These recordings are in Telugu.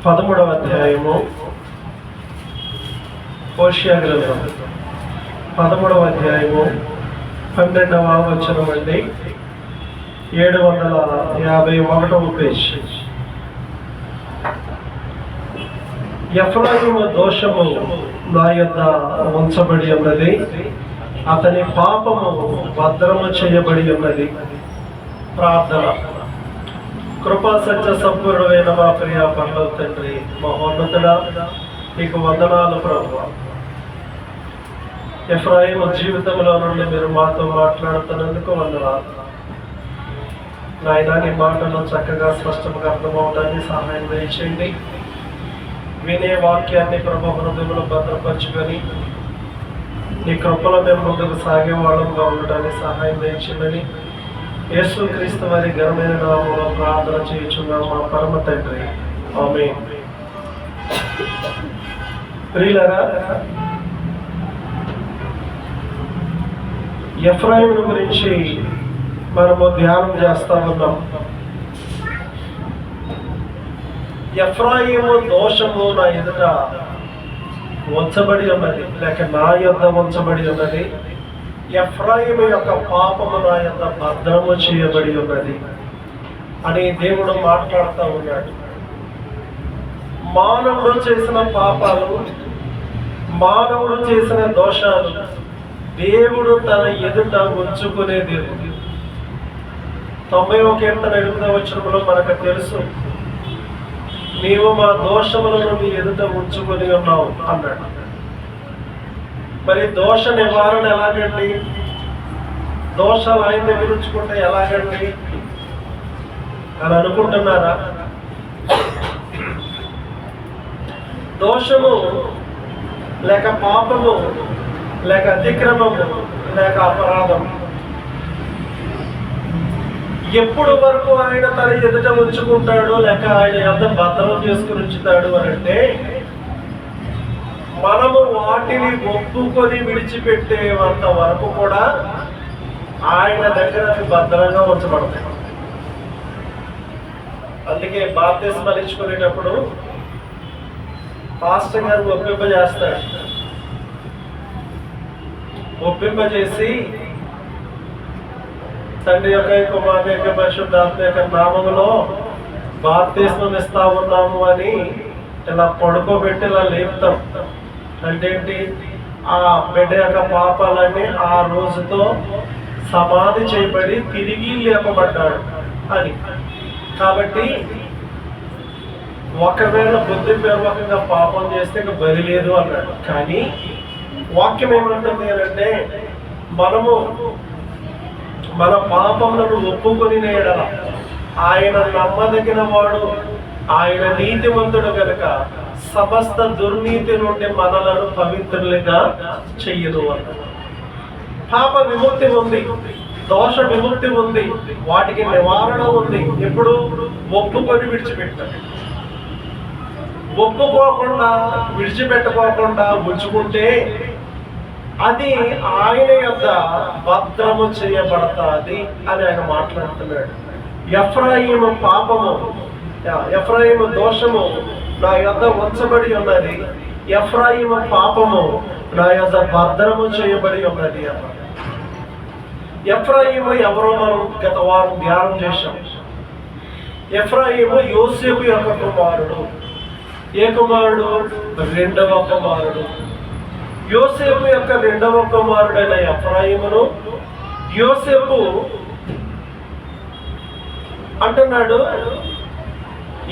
13వ అధ్యాయము హోషేయ గ్రంథం 13వ అధ్యాయము 12వ వచనం అండి. 751వ పేజ్. ఎఫ్రాయిము దోషము నా యొద్ద ఉంచబడి ఉన్నది, అతని పాపము భద్రము చేయబడి ఉన్నది. ప్రార్థన. కృపా సత్య సంపూర్ణమైన మా ప్రియ పరలోక తండ్రి, మహోన్నతుడా, నీకు వందనాలు ప్రభువా. ఎఫ్రాయిము జీవితంలో నుండి మీరు మాతో మాట్లాడుతున్నందుకు వందనాలు నాయనా. నీ మాటలు చక్కగా స్పష్టంగా అర్థమవడానికి సహాయం దయచేయండి. వినే వాక్యాన్ని ప్రభు హృదయంలో భద్రపరచుకొని నీ కృపలో మేము ముందుకు సాగే వాళ్ళంగా ఉండడానికి సహాయం దయచేయండి. యేసుక్రీస్తు వారి ఘనమైన నామములో ప్రార్థన చేయుచున్నాము మా పరమ తండ్రి, ఆమేన్. ప్రియులారా, ఎఫ్రాయిము గురించి మనము ధ్యానం చేస్తా ఉన్నాం. ఎఫ్రాయిము దోషము నా ఎదుట ఉంచబడి ఉన్నది, లేక నా యొద్ద ఉంచబడి ఉన్నది. ఎఫ్రాయిము యొక్క పాపము నా యొద్ద భద్రము చేయబడి ఉన్నది అని దేవుడు మాట్లాడుతూ ఉన్నాడు. మానవుడు చేసిన పాపాలు, మానవుడు చేసిన దోషాలు దేవుడు తన ఎదుట ఉంచుకునే దేవుడు. 90వ కీర్తన 8వ వచనంలో మనకు తెలుసు, నీవు మా దోషములను నీ ఎదుట ఉంచుకొని ఉన్నావు అన్నాడు. మరి దోష నివారణ ఎలాగండి? దోషాలు ఆయన దగ్గర ఉంచుకుంటే ఎలాగండి అని అనుకుంటున్నారా? దోషము లేక పాపము లేక అతిక్రమము లేక అపరాధం ఎప్పుడు వరకు ఆయన తన ఎదుట ఉంచుకుంటాడు లేక ఆయన ఎంత భద్రం చేసుకుని ఉంచుతాడు అని అంటే, మనము వాటిని ఒప్పుకొని విడిచిపెట్టేంత వరకు కూడా ఆయన దగ్గర అవి భద్రంగా ఉంచబడతాయి. అందుకే బాప్తిస్మం ఇచ్చుకునేటప్పుడు పాస్టర్ గారు ఒప్పింపజేస్తాడు. ఒప్పింపజేసి తండ్రి యొక్క కుమారుని యొక్క పరిశుద్ధాత్మ యొక్క నామములో బాప్తిస్మం ఇస్తా ఉన్నాము అని ఇలా పడుకోబెట్టి ఇలా లేపుతాం. అంటే ఏంటి? ఆ బిడ్డ యొక్క పాపాలన్నీ ఆ రోజుతో సమాధి చేయబడి తిరిగి లేపబడ్డాడు అని. కాబట్టి ఒకవేళ బుద్ధిపూర్వకంగా పాపం చేస్తే ఇక బలి లేదు అన్నాడు. కానీ వాక్యం ఏమంటుంది అంటే, మనము మన పాపములను ఒప్పుకొని నేడల ఆయన నమ్మదగిన వాడు, ఆయన నీతివంతుడు కనుక సమస్త దుర్నీతి నుండి మనలను పవిత్రులుగా చెయ్యదు అన్నాడు. పాప విముక్తి ఉంది, దోష విముక్తి ఉంది, వాటికి నివారణ ఉంది. ఎప్పుడు? ఒప్పుకొని విడిచిపెట్టాలి. ఒప్పుకోకుండా విడిచిపెట్టుకోకుండా ఉంచుకుంటే అది ఆయన యొద్ద భద్రము చేయబడతాది అని ఆయన మాట్లాడుతున్నాడు. ఎఫ్రాయిము పాపము, ఎఫ్రాయిము దోషము నా యొద్ద ఉంచబడి ఉన్నది, ఎఫ్రాయిము పాపము నా యొద్ద భద్రము చేయబడి ఉన్నది అన్నది. ఎఫ్రాయిము ఎవరో మనం గత వారం ధ్యానం చేశాం. ఎఫ్రాయిము యోసేపు యొక్క కుమారుడు. ఏ కుమారుడు? రెండవ కుమారుడు. యోసేపు యొక్క రెండవ కుమారుడైన ఎఫ్రాయిమును యోసేపు అంటున్నాడు,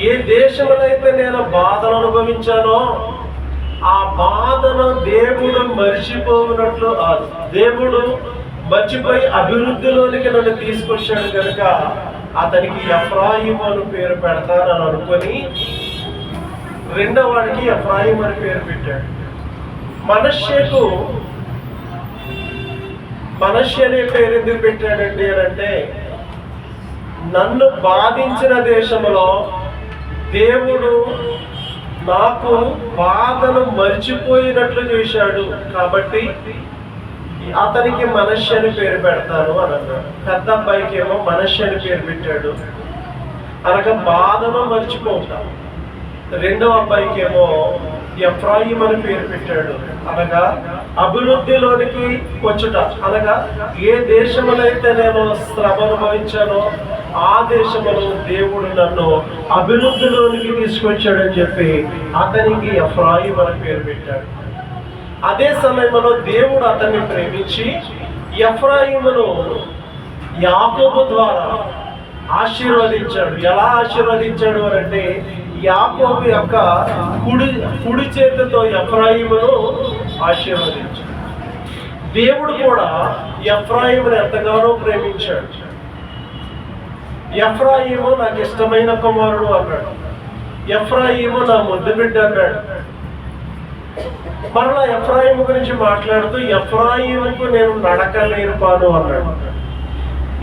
ఏ దేశంలోనైతే నేను బాధను అనుభవించానో ఆ బాధను దేవుడు మర్చిపోయినట్లు, దేవుడు మర్చిపోయి అభివృద్ధిలోనికి నన్ను తీసుకొచ్చాడు కనుక అతనికి ఎఫ్రాయిము అని పేరు పెడతానని అనుకొని రెండో వాడికి ఎఫ్రాయిము అని పేరు పెట్టాడు. మనష్య అనే పేరు ఎందుకు పెట్టాడండి అని అంటే, నన్ను బాధించిన దేశంలో దేవుడు నాకు బాధను మర్చిపోయినట్లు చేశాడు కాబట్టి అతనికి మనష్య అని పేరు పెడతాను అని అన్నాడు. పెద్ద అబ్బాయికి ఏమో మనష్య అని పేరు పెట్టాడు. అనగా బాధను మర్చిపోతాం. రెండవ అబ్బాయికి ఏమో ఎఫ్రాయిం అని పేరు పెట్టాడు. అనగా అభివృద్ధిలోనికి వచ్చుట. అనగా ఏ దేశములైతే నేను శ్రమ అనుభవించానో ఆ దేశములో దేవుడు నన్ను అభివృద్ధిలోనికి తీసుకొచ్చాడని చెప్పి అతనికి ఎఫ్రాయిం అని పేరు పెట్టాడు. అదే సమయంలో దేవుడు అతన్ని ప్రేమించి ఎఫ్రాయిమును యాకోబు ద్వారా ఆశీర్వదించాడు. ఎలా ఆశీర్వదించాడు అంటే యాకోబు యొక్క కుడి చేతితో ఎఫ్రాయిమును ఆశీర్వదించాడు. దేవుడు కూడా ఎఫ్రాయిమును ఎంతగానో ప్రేమించాడు. ఎఫ్రాయిము నాకు ఇష్టమైన కుమారుడు అన్నాడు. ఎఫ్రాయిము నా ముద్దు బిడ్డ అన్నాడు. మరలా ఎఫ్రాయిము గురించి మాట్లాడుతూ ఎఫ్రాయిముకు నేను నడక నేర్పాను అన్నాడు.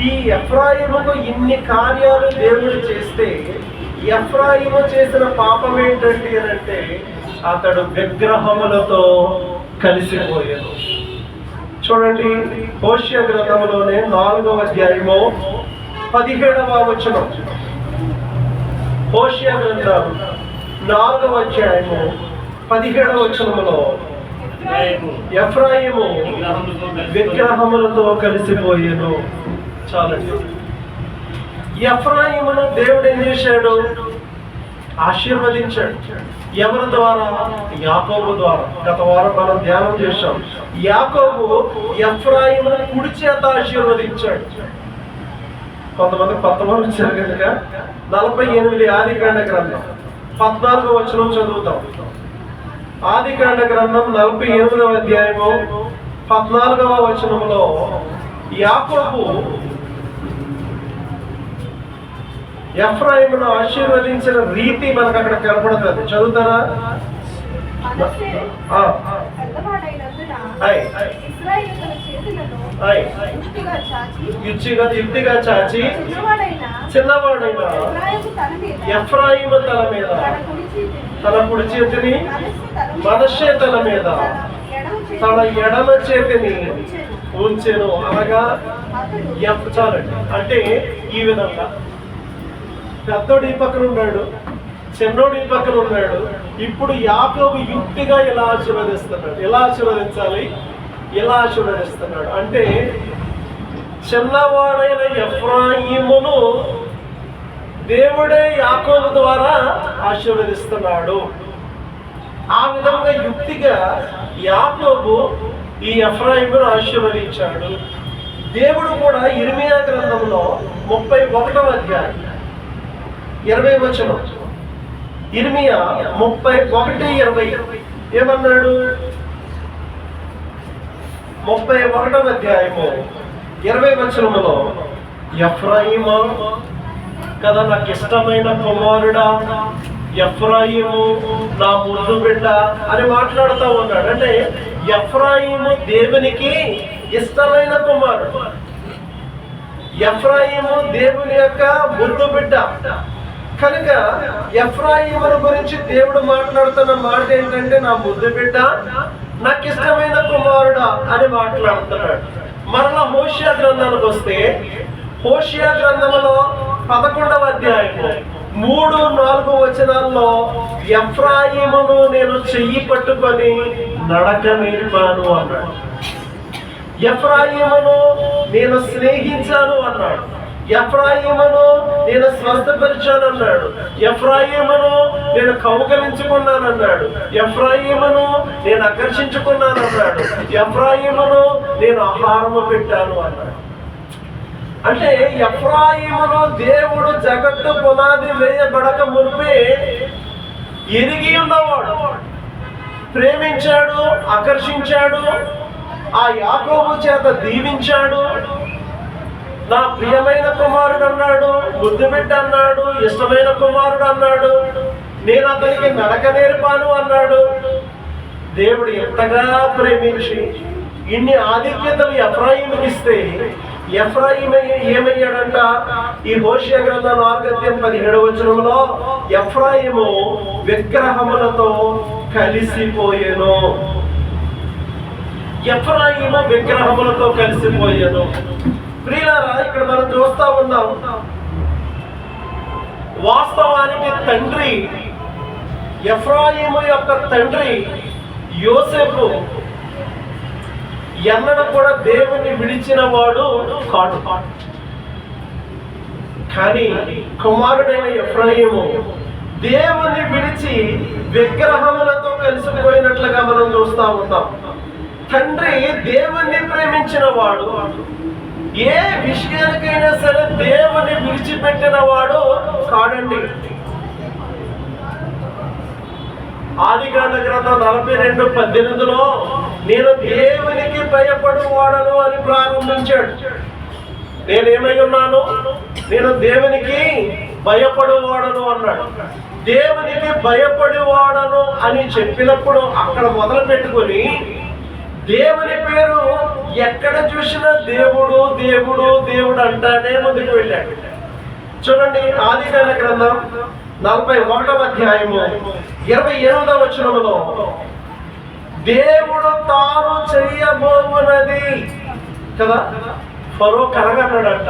ఈ ఎఫ్రాయిముకు ఇన్ని కార్యాలు దేవుడు చేస్తే ఎఫ్రాయిము చేసిన పాపం ఏంటంటే అంటే అతడు విగ్రహములతో కలిసిపోయాడు. చూడండి, హోషేయ గ్రంథంలోనే 4వ అధ్యాయము 17వ వచనం. హోషేయ గ్రంథం 4వ అధ్యాయము 17వ వచనంలో ఎఫ్రాయిము విగ్రహములతో కలిసిపోయాను. చాలండి. ఎఫ్రాయిమును దేవుడు ఏం చేశాడు? ఆశీర్వదించాడు. ఎవరి ద్వారా? యాకోబు ద్వారా. గత వారం మనం ధ్యానం చేశాం. యాకోబు ఎఫ్రాయిమును కుడి చేత ఆశీర్వదించాడు. కొంతమంది కొత్తమంది వచ్చారు కనుక 48 ఆదికాండ గ్రంథం 14వ వచనం చదువుతాం. ఆదికాండ గ్రంథం 48వ అధ్యాయము 14వ వచనంలో యాకోబు ఎఫ్రాయిమును ఆశీర్వదించిన రీతి మనకు అక్కడ కనపడుతుంది. చదువుతారా? యుక్తిగా చాచి చిన్నవాడైన ఎఫ్రాయిము తల మీద తన కుడి చేతిని, మనష్షే తల మీద తన ఎడమ చేతిని ఉంచెను. అనగా చాలండి. అంటే ఈ విధంగా పెద్దోడు ఈ పక్కన ఉన్నాడు, చిన్నోడు ఈ పక్కన ఉన్నాడు. ఇప్పుడు యాకోబు యుక్తిగా ఎలా ఆశీర్వదిస్తున్నాడు? ఎలా ఆశీర్వదించాలి? ఎలా ఆశీర్వదిస్తున్నాడు అంటే చిన్నవాడైన ఎఫ్రాయిమును దేవుడే యాకోబు ద్వారా ఆశీర్వదిస్తున్నాడు. ఆ విధంగా యుక్తిగా యాకోబు ఈ ఎఫ్రాయిమును ఆశీర్వదించాడు. దేవుడు కూడా ఇర్మియా గ్రంథంలో 31వ అధ్యాయం 20వ వచనం. ఇర్మియా 31:20 ఏమన్నాడు? 31వ అధ్యాయము 20వ వచనములో ఎఫ్రాయిము కదా నాకు ఇష్టమైన కుమారుడా, ఎఫ్రాయిము నా ముద్దు బిడ్డ అని మాట్లాడుతూ ఉన్నాడు. అంటే ఎఫ్రాయిము దేవునికి ఇష్టమైన కుమారుడు. ఎఫ్రాయిము దేవుని యొక్క ముద్దు బిడ్డ కనుక ఎఫ్రాయిమును గురించి దేవుడు మాట్లాడుతున్న మాట ఏంటంటే నా ముద్దు బిడ్డ, నాకు ఇష్టమైన కుమారుడా అని మాట్లాడుతున్నాడు. మరలా హోషేయ గ్రంథానికి వస్తే హోషేయ గ్రంథంలో 11వ అధ్యాయము 3-4 వచనాల్లో ఎఫ్రాయిమును నేను చెయ్యి పట్టుకొని నడక నేర్పాను అన్నాడు. ఎఫ్రాయిమును నేను స్నేహించాను అన్నాడు. ఎఫ్రాయిమును నేను స్వస్థపరిచాను అన్నాడు. ఎఫ్రాయిమును నేను కౌగలించుకున్నానన్నాడు. ఎఫ్రాయిమును నేను ఆకర్షించుకున్నానన్నాడు. ఎఫ్రాయిమును నేను ఆహారము పెట్టాను అన్నాడు. అంటే ఎఫ్రాయిమును దేవుడు జగత్తు పునాది వేయబడక మునిపే ఎరిగి ఉన్నవాడు, ప్రేమించాడు, ఆకర్షించాడు, ఆ యాకోబు చేత దీవించాడు. నా ప్రియమైన కుమారుడు అన్నాడు, ముద్దు బిడ్డ అన్నాడు, ఇష్టమైన కుమారుడు అన్నాడు, నేను అతనికి నడక నేర్పాను అన్నాడు. దేవుడు ఎంతగా ప్రేమించి ఇన్ని ఆధిక్యతలు ఎఫ్రాయిముకి ఇస్తే ఎఫ్రాయిము ఏమయ్యాడంట? ఈ హోషేయ గ్రంథం 4:17 వచనంలో ఎఫ్రాయిము విగ్రహములతో కలిసిపోయెను. ఎఫ్రాయిము విగ్రహములతో కలిసిపోయెను. ప్రియులారా, ఇక్కడ మనం చూస్తా ఉన్నాం, వాస్తవానికి తండ్రి ఎఫ్రాయిము యొక్క తండ్రి యోసేపు ఎన్నడూ కూడా దేవుని విడిచిన వాడు కాడు. కానీ కుమారుడైన ఎఫ్రాయిము దేవుని విడిచి విగ్రహములతో కలిసిపోయినట్లుగా మనం చూస్తూ ఉంటాం. తండ్రి దేవుణ్ణి ప్రేమించిన వాడు, ఏ విషయానికైనా సరే దేవుని విడిచిపెట్టిన వాడు కాడండి. ఆదికాండ గ్రంథం 42:18 నేను దేవునికి భయపడువాడను అని ప్రారంభించాడు. నేనేమై ఉన్నాను? నేను దేవునికి భయపడువాడను అన్నాడు. దేవునికి భయపడివాడను అని చెప్పినప్పుడు అక్కడ మొదలు పెట్టుకొని దేవుని పేరు ఎక్కడ చూసినా దేవుడు దేవుడు దేవుడు అంటానే ముందుకు వెళ్ళాడు. చూడండి, ఆదికాండ గ్రంథం 41వ అధ్యాయము 28వ వచనములో దేవుడు తాను చెయ్యబోవునది కదా, ఫరో కలగన్నాడంట.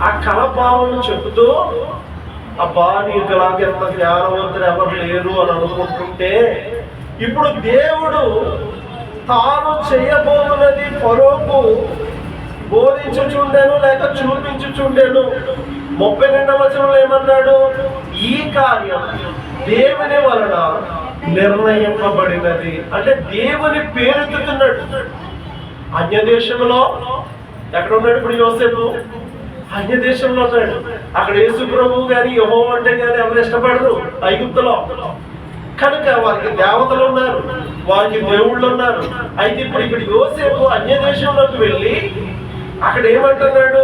ఆ కలభావం చెబుతూ, అబ్బా నీకులాగా ఎంత జ్ఞానవంతులు ఎవరు లేరు అని అనుకుంటుంటే, ఇప్పుడు దేవుడు తాను చేయబోతున్నది ఫరోకు బోధించుచుండెను లేక చూపించుచుండెను. 32వ వచనంలో ఏమన్నాడు? ఈ కార్యం దేవుని వలన నిర్ణయింపబడినది. అంటే దేవుని పేరెత్తుతున్నాడు. అన్య దేశంలో ఎక్కడ ఉన్నాడు ఇప్పుడు యోసేపు? అన్య దేశంలో ఉన్నాడు. అక్కడ యేసు ప్రభువు గాని యెహోవా అంటే గాని ఎవరు ఇష్టపడరు ఐగుప్తులో. కనుక వారికి దేవతలు ఉన్నారు, వారికి దేవుళ్ళు ఉన్నారు. అయితే ఇప్పుడు యోసేపు అన్య దేశంలోకి వెళ్ళి అక్కడ ఏమంటున్నాడు?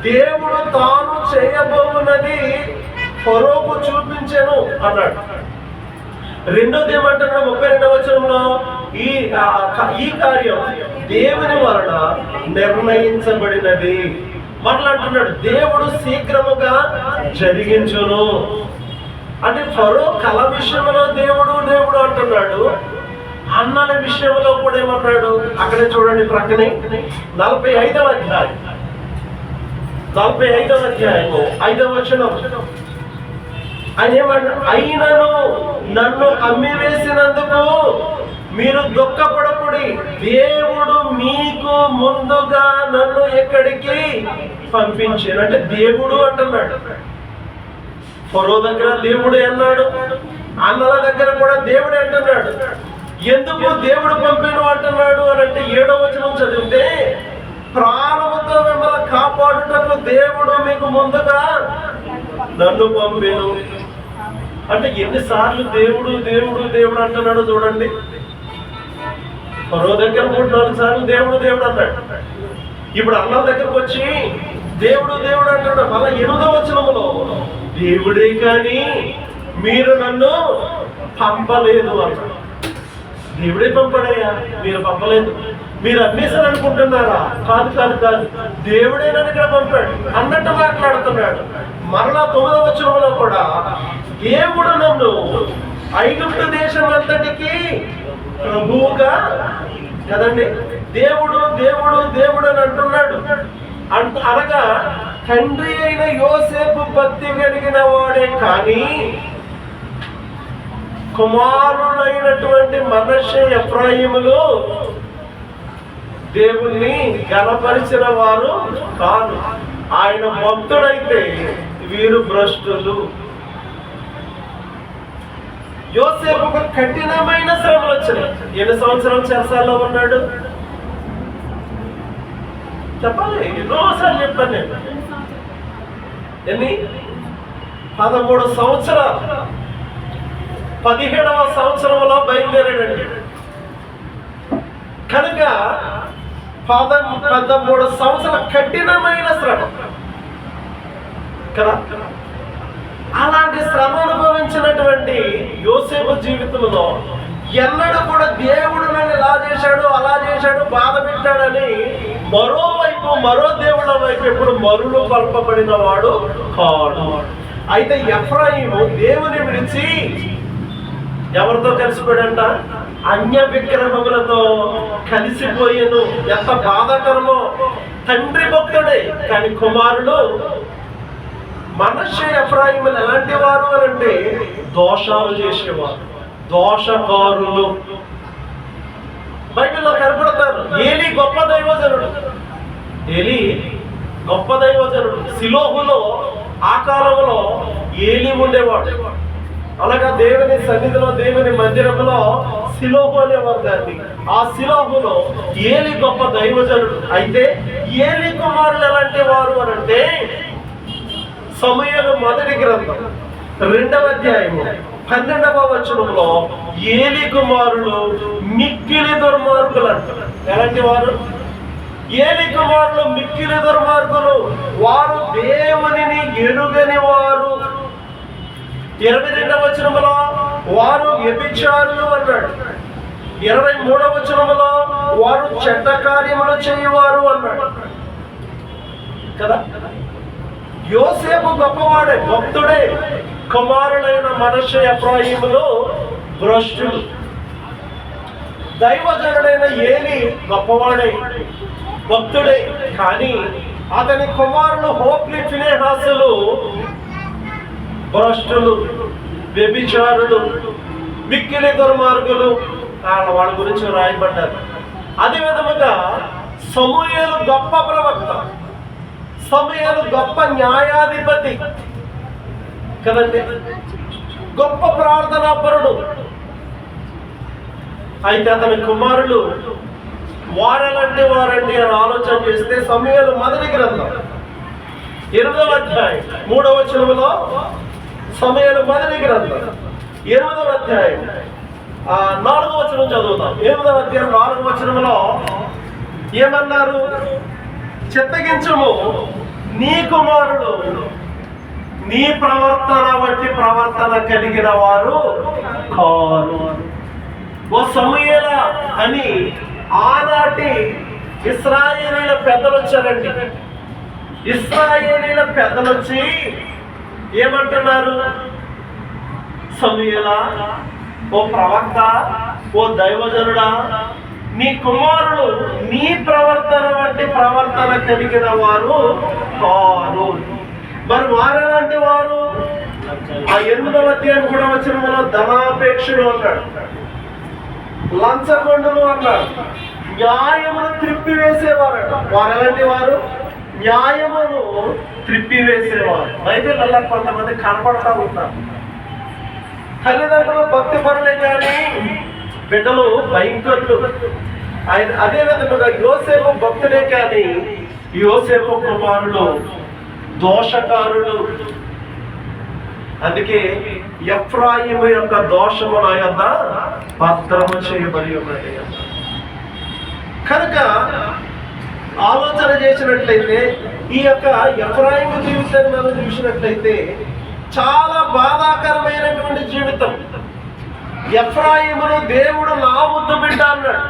దేవుడు తాను చేయబోతున్నది ఫరోకు చూపించాను అన్నాడు. రెండోది ఏమంటున్నాడు? 32వ వచనంలో ఈ కార్యం దేవుని వలన నిర్ణయించబడినది. మరలా అంటున్నాడు దేవుడు శీఘ్రముగా జరిగించును. అంటే ఫరో కళ విషయంలో దేవుడు దేవుడు అంటున్నాడు, అన్నల విషయంలో కూడా ఏమన్నాడు? అక్కడే చూడండి ప్రక్కనే 45వ అధ్యాయం 5వ వచనం ఆయన ఏమన్నాడు? అయినను నన్ను అమ్మివేసినందుకు మీరు దుఃఖపడకుడి, దేవుడు మీకు ముందుగా నన్ను ఎక్కడికి పంపించాను. అంటే దేవుడు అంటున్నాడు. ఫరో దగ్గర దేవుడే అన్నాడు, అన్నల దగ్గర కూడా దేవుడే అంటున్నాడు. ఎందుకు దేవుడు పంపాను అంటున్నాడు అని అంటే 7వ వచనం చదివితే, ప్రాణముతో మిమ్మల్ని కాపాడుటకు దేవుడు మీకు ముందుగా నన్ను పంపాను. అంటే ఎన్నిసార్లు దేవుడు దేవుడు దేవుడు అంటున్నాడు చూడండి. ఫరో దగ్గర 3-4 సార్లు దేవుడు దేవుడు అన్నాడు. ఇప్పుడు అన్నల దగ్గరకు వచ్చి దేవుడు దేవుడు అంటున్నాడు. మళ్ళా 8వ వచనంలో దేవుడే కానీ మీరు నన్ను పంపలేదు అన్నాడు. దేవుడే పంపడయ్యా, మీరు పంపలేదు. మీరు అన్నేసారి అనుకుంటున్నారా? కాదు కాదు కాదు, దేవుడే నన్ను ఇక్కడ పంపాడు అన్నట్టు మాట్లాడుతున్నాడు. మరలా 9వ వచనంలో కూడా దేవుడు నన్ను ఐగుప్తు దేశం అంతటికి ప్రభువుగా కదండి, దేవుడు దేవుడు దేవుడు అని అంటున్నాడు. అనగా తండ్రి అయిన యోసేపు భక్తి కలిగిన వాడే కానీ కుమారులైనటువంటి మనష్షే ఎఫ్రాయిములు దేవుణ్ణి గణపరిచిన వారు కాదు. ఆయన భక్తుడైతే వీరు భ్రష్టులు. యోసేపుకు కఠినమైన శ్రమలు వచ్చినాయి. ఎన్ని సంవత్సరాలు చెరసాల్లో ఉన్నాడు చెప్పాలి? ఎన్నోసార్లు చెప్పాను నేను. ఎన్ని? 13 సంవత్సరాలు. 17వ సంవత్సరంలో బయలుదేరాడండి. కనుక 13 సంవత్సరాల కఠినమైన శ్రమ కదా. అలాంటి శ్రమ అనుభవించినటువంటి యోసేపు జీవితంలో ఎన్నడూ కూడా దేవుడు నన్ను ఇలా చేశాడు అలా చేశాడు బాధ పెట్టాడని మరోవైపు మరో దేవుళ్ళ వైపు ఎప్పుడు మరులు కల్పబడిన వాడు కాడు. అయితే ఎఫ్రాయిము దేవుని విడిచి ఎవరితో కలిసిపోయాడంట? అన్య విగ్రహములతో కలిసిపోయాను. ఎంత బాధాకరమో. తండ్రి భక్తుడే కానీ కుమారుడు మనష్షే ఎఫ్రాయిములు ఎలాంటి వారు అని అంటే దోషాలు చేసేవారు, దోషకారులు బైబిల్లో కనపడతారు. ఏలీ గొప్ప దైవజనుడు, ఏలీ గొప్ప దైవజనుడు. సిలోహులో ఆ కాలంలో ఏలీ ఉండేవాడు. అలాగా దేవుని సన్నిధిలో, దేవుని మందిరంలో సిలోహు అనేవారు దాన్ని. ఆ సిలోహులో ఏలీ గొప్ప దైవజనుడు. అయితే ఏలీ కుమారులు ఎలాంటి వారు అని అంటే, సమూయేలు మొదటి గ్రంథం 2వ అధ్యాయము 12వ వచనంలో ఏలీ కుమారులు మిక్కిలి దుర్మార్గులు అంటారు. ఎలాంటి వారు? ఏలీ కుమారులు మిక్కిలి దుర్మార్గులు, వారు దేవునిని ఎరుగని వారు. 22వ వచనంలో వారు వ్యభిచారులు అన్నాడు. 23వ వచనంలో వారు చెడ్డ కార్యములు చేయవారు అన్నాడు కదా. యోసేపు గొప్పవాడే, భక్తుడే. కుమారులైన మనష్షే, ఎఫ్రాయిములు భ్రష్టులు. దైవజనుడైన ఏలీ గొప్పవాడే, భక్తుడే. కానీ అతని కుమారులు హోప్లి, ఫినెహాసులు భ్రష్టులు, వ్యభిచారులు, మిక్కిలి దుర్మార్గులు. వాళ్ళ గురించి రాయబడ్డారు. అదే విధముగా సమూయేలు గొప్ప ప్రవక్త, సమూయేలు గొప్ప న్యాయాధిపతి కదండి, గొప్ప ప్రార్థనాపరుడు. అయితే అతని కుమారులు వారెలాంటి వారండి అని ఆలోచన చేస్తే, సమూయేలు మొదటి గ్రంథం 8వ అధ్యాయం 3వ వచనంలో, సమూయేలు మొదటి గ్రంథం 8వ అధ్యాయం 4వ వచనం చదువుతాం. 8వ అధ్యాయం 4వ వచనంలో ఏమన్నారు? చిత్తగించుము, నీ కుమారుడు నీ ప్రవర్తన వంటి ప్రవర్తన కలిగిన వారు కారు. ఓ సమూయేలా అని ఆనాటి ఇశ్రాయేలీల పెద్దలు వచ్చారండి. ఇశ్రాయేలీల పెద్దలు వచ్చి ఏమంటున్నారు? సమూయేలా, ఓ ప్రవక్త, ఓ దైవజనుడా, నీ కుమారులు నీ ప్రవర్తన వంటి ప్రవర్తన కలిగిన వారు కారు. మరి వారెలాంటి వారు? ఆ 8వ అధ్యాయం 3వ వచనంలో ధనాపేక్షలు అన్నాడు, లంచగొండులు అన్నాడు, న్యాయమును త్రిప్పివేసేవారట. వారెలాంటి వారు? న్యాయమును త్రిప్పివేసేవారు. బైబిల్ అలా కొంతమంది కనపడతా ఉంటారు. తల్లిదండ్రులు భక్తి పరులే కానీ బిడ్డలు భయంకరులు. అదే విధంగా యోసేపు భక్తుడే కానీ యోసేపు కుమారులు దోషకారులు. అందుకే ఎఫ్రాయిము యొక్క దోషము నా యొద్ద భద్రము చేయబడి ఉన్నది. కనుక ఆలోచన చేసినట్లయితే ఈ యొక్క ఎఫ్రాయిము జీవితాన్ని మనం చూసినట్లయితే చాలా బాధాకరమైనటువంటి జీవితం. ఎఫ్రాయిమును దేవుడు నా ముద్దు బిడ్డ అన్నాడు.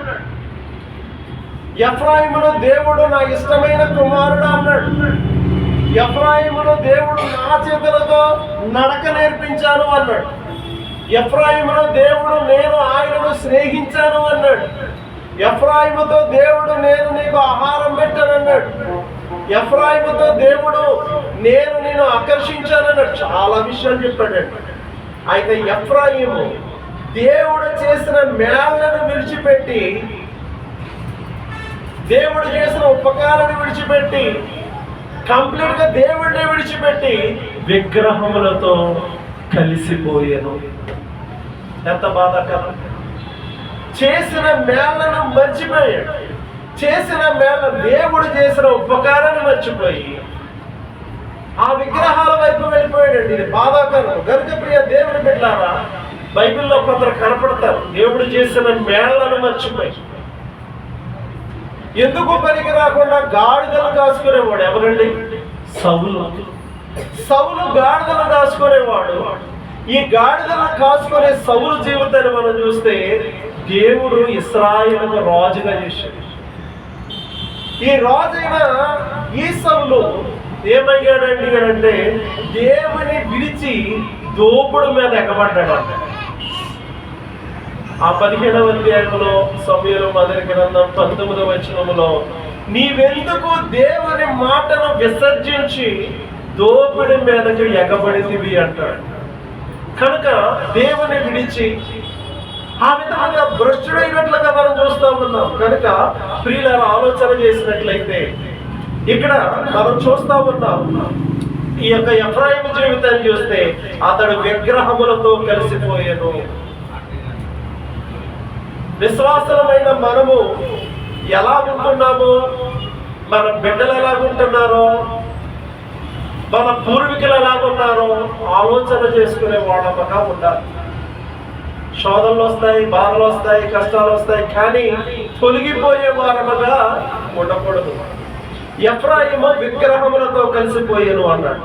ఎఫ్రాయిమును దేవుడు నా ఇష్టమైన కుమారుడు అన్నాడు. ఎఫ్రాయిమును దేవుడు నా చేతులతో నడక నేర్పించాను అన్నాడు. ఎఫ్రాయిమును దేవుడు నేను ఆయనను స్నేహించాను అన్నాడు. ఎఫ్రాయిముతో దేవుడు నేను నీకు ఆహారం పెట్టానన్నాడు. ఎఫ్రాయిముతో దేవుడు నేను నిన్ను ఆకర్షించానన్నాడు. చాలా విషయాలు చెప్పాడండి. అయితే ఎఫ్రాయిము దేవుడు చేసిన మేళ్లను విడిచిపెట్టి, దేవుడు చేసిన ఉపకారాన్ని విడిచిపెట్టి, కంప్లీట్ గా దేవుడిని విడిచిపెట్టి విగ్రహములతో కలిసిపోయాను. ఎంత బాధాకరం! చేసిన మేళ్లను మర్చిపోయాడు. చేసిన మేళ, దేవుడు చేసిన ఉపకారాన్ని మర్చిపోయి ఆ విగ్రహాల వైపు వెళ్ళిపోయాడండి. ఇది బాధాకరం. గనుక ప్రియ దేవుని బిడ్డలారా, బైబిల్లో కొందరు కనపడతారు దేవుడు చేసిన మేళ్లను మర్చిపోయి. ఎందుకు పనికి రాకుండా గాడిదలు కాసుకునేవాడు ఎవరండి? సౌలు. సౌలు గాడిదలు కాసుకునేవాడు. ఈ గాడిదలు కాసుకునే సౌలు జీవితాన్ని మనం చూస్తే దేవుడు ఇశ్రాయేలును రాజుగా చేశాడు. ఈ రాజైన ఈ సౌలు ఏమయ్యాడండి అంటే దేవుని విడిచి దోపుడు మీద ఎగబడ్డాడు. ఆ 15వ అధ్యాయంలో సమూయేలు మొదటి గ్రంథం 19వ వచనంలో నీవెందుకు దేవుని మాటను విసర్జించి దోపిడి మీదకి ఎగబడితివి అంటాడు. కనుక దేవుని విడిచి ఆ విధంగా భ్రష్టుడైనట్లుగా మనం చూస్తూ ఉన్నాం. కనుక ప్రియులారా, ఆలోచన చేసినట్లయితే ఇక్కడ మనం చూస్తూ ఉన్నాం, ఈ యొక్క ఎఫ్రాయిము జీవితాన్ని చూస్తే అతడు విగ్రహములతో కలిసిపోయాను. విశ్వాసమైన మనము ఎలా ఉంటున్నాము, మన బిడ్డలు ఎలాగుంటున్నారో, మన పూర్వీకులు ఎలాగున్నారో ఆలోచన చేసుకునే వాళ్ళగా ఉండాలి. శోధనలు వస్తాయి, బాధలు వస్తాయి, కష్టాలు వస్తాయి, కానీ తొలగిపోయే వారముగా ఉండకూడదు. ఎఫ్రాయిము విగ్రహములతో కలిసిపోయాను అన్నాడు.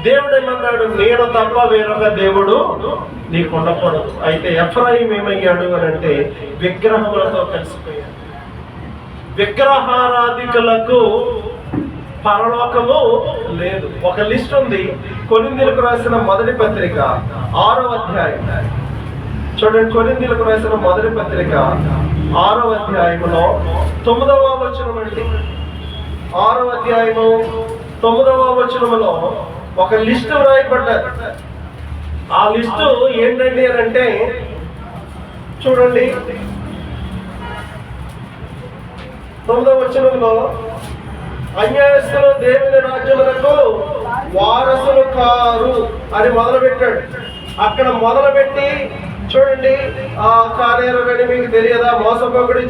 దేవుడు ఏమన్నాడు? నేను తప్ప వేరొక దేవుడు నీకు ఉండకూడదు. అయితే ఎఫ్రాయిం ఏమయ్యాడు అని అంటే విగ్రహములతో కలిసిపోయాడు. విగ్రహారాధికులకు పరలోకము లేదు. ఒక లిస్ట్ ఉంది. కొరింథీయులకు రాసిన మొదటి పత్రిక 6వ అధ్యాయం చూడండి. కొరింథీయులకు రాసిన మొదటి పత్రిక 6వ అధ్యాయంలో 9వ వచనం అండి. 6వ అధ్యాయము 9వ వచనములో ఒక లిస్టు వ్రాయబడ్డది. ఆ లిస్టు ఏంటండి అని అంటే చూడండి, 9వ వచనంలో అన్యాయస్తులు దేవుని రాజ్యములకు వారసులు కారు అని మొదలుపెట్టాడు. అక్కడ మొదలుపెట్టి చూడండి, ఆ కార్యాలయం మీకు తెలియదా? మోసపోకుడి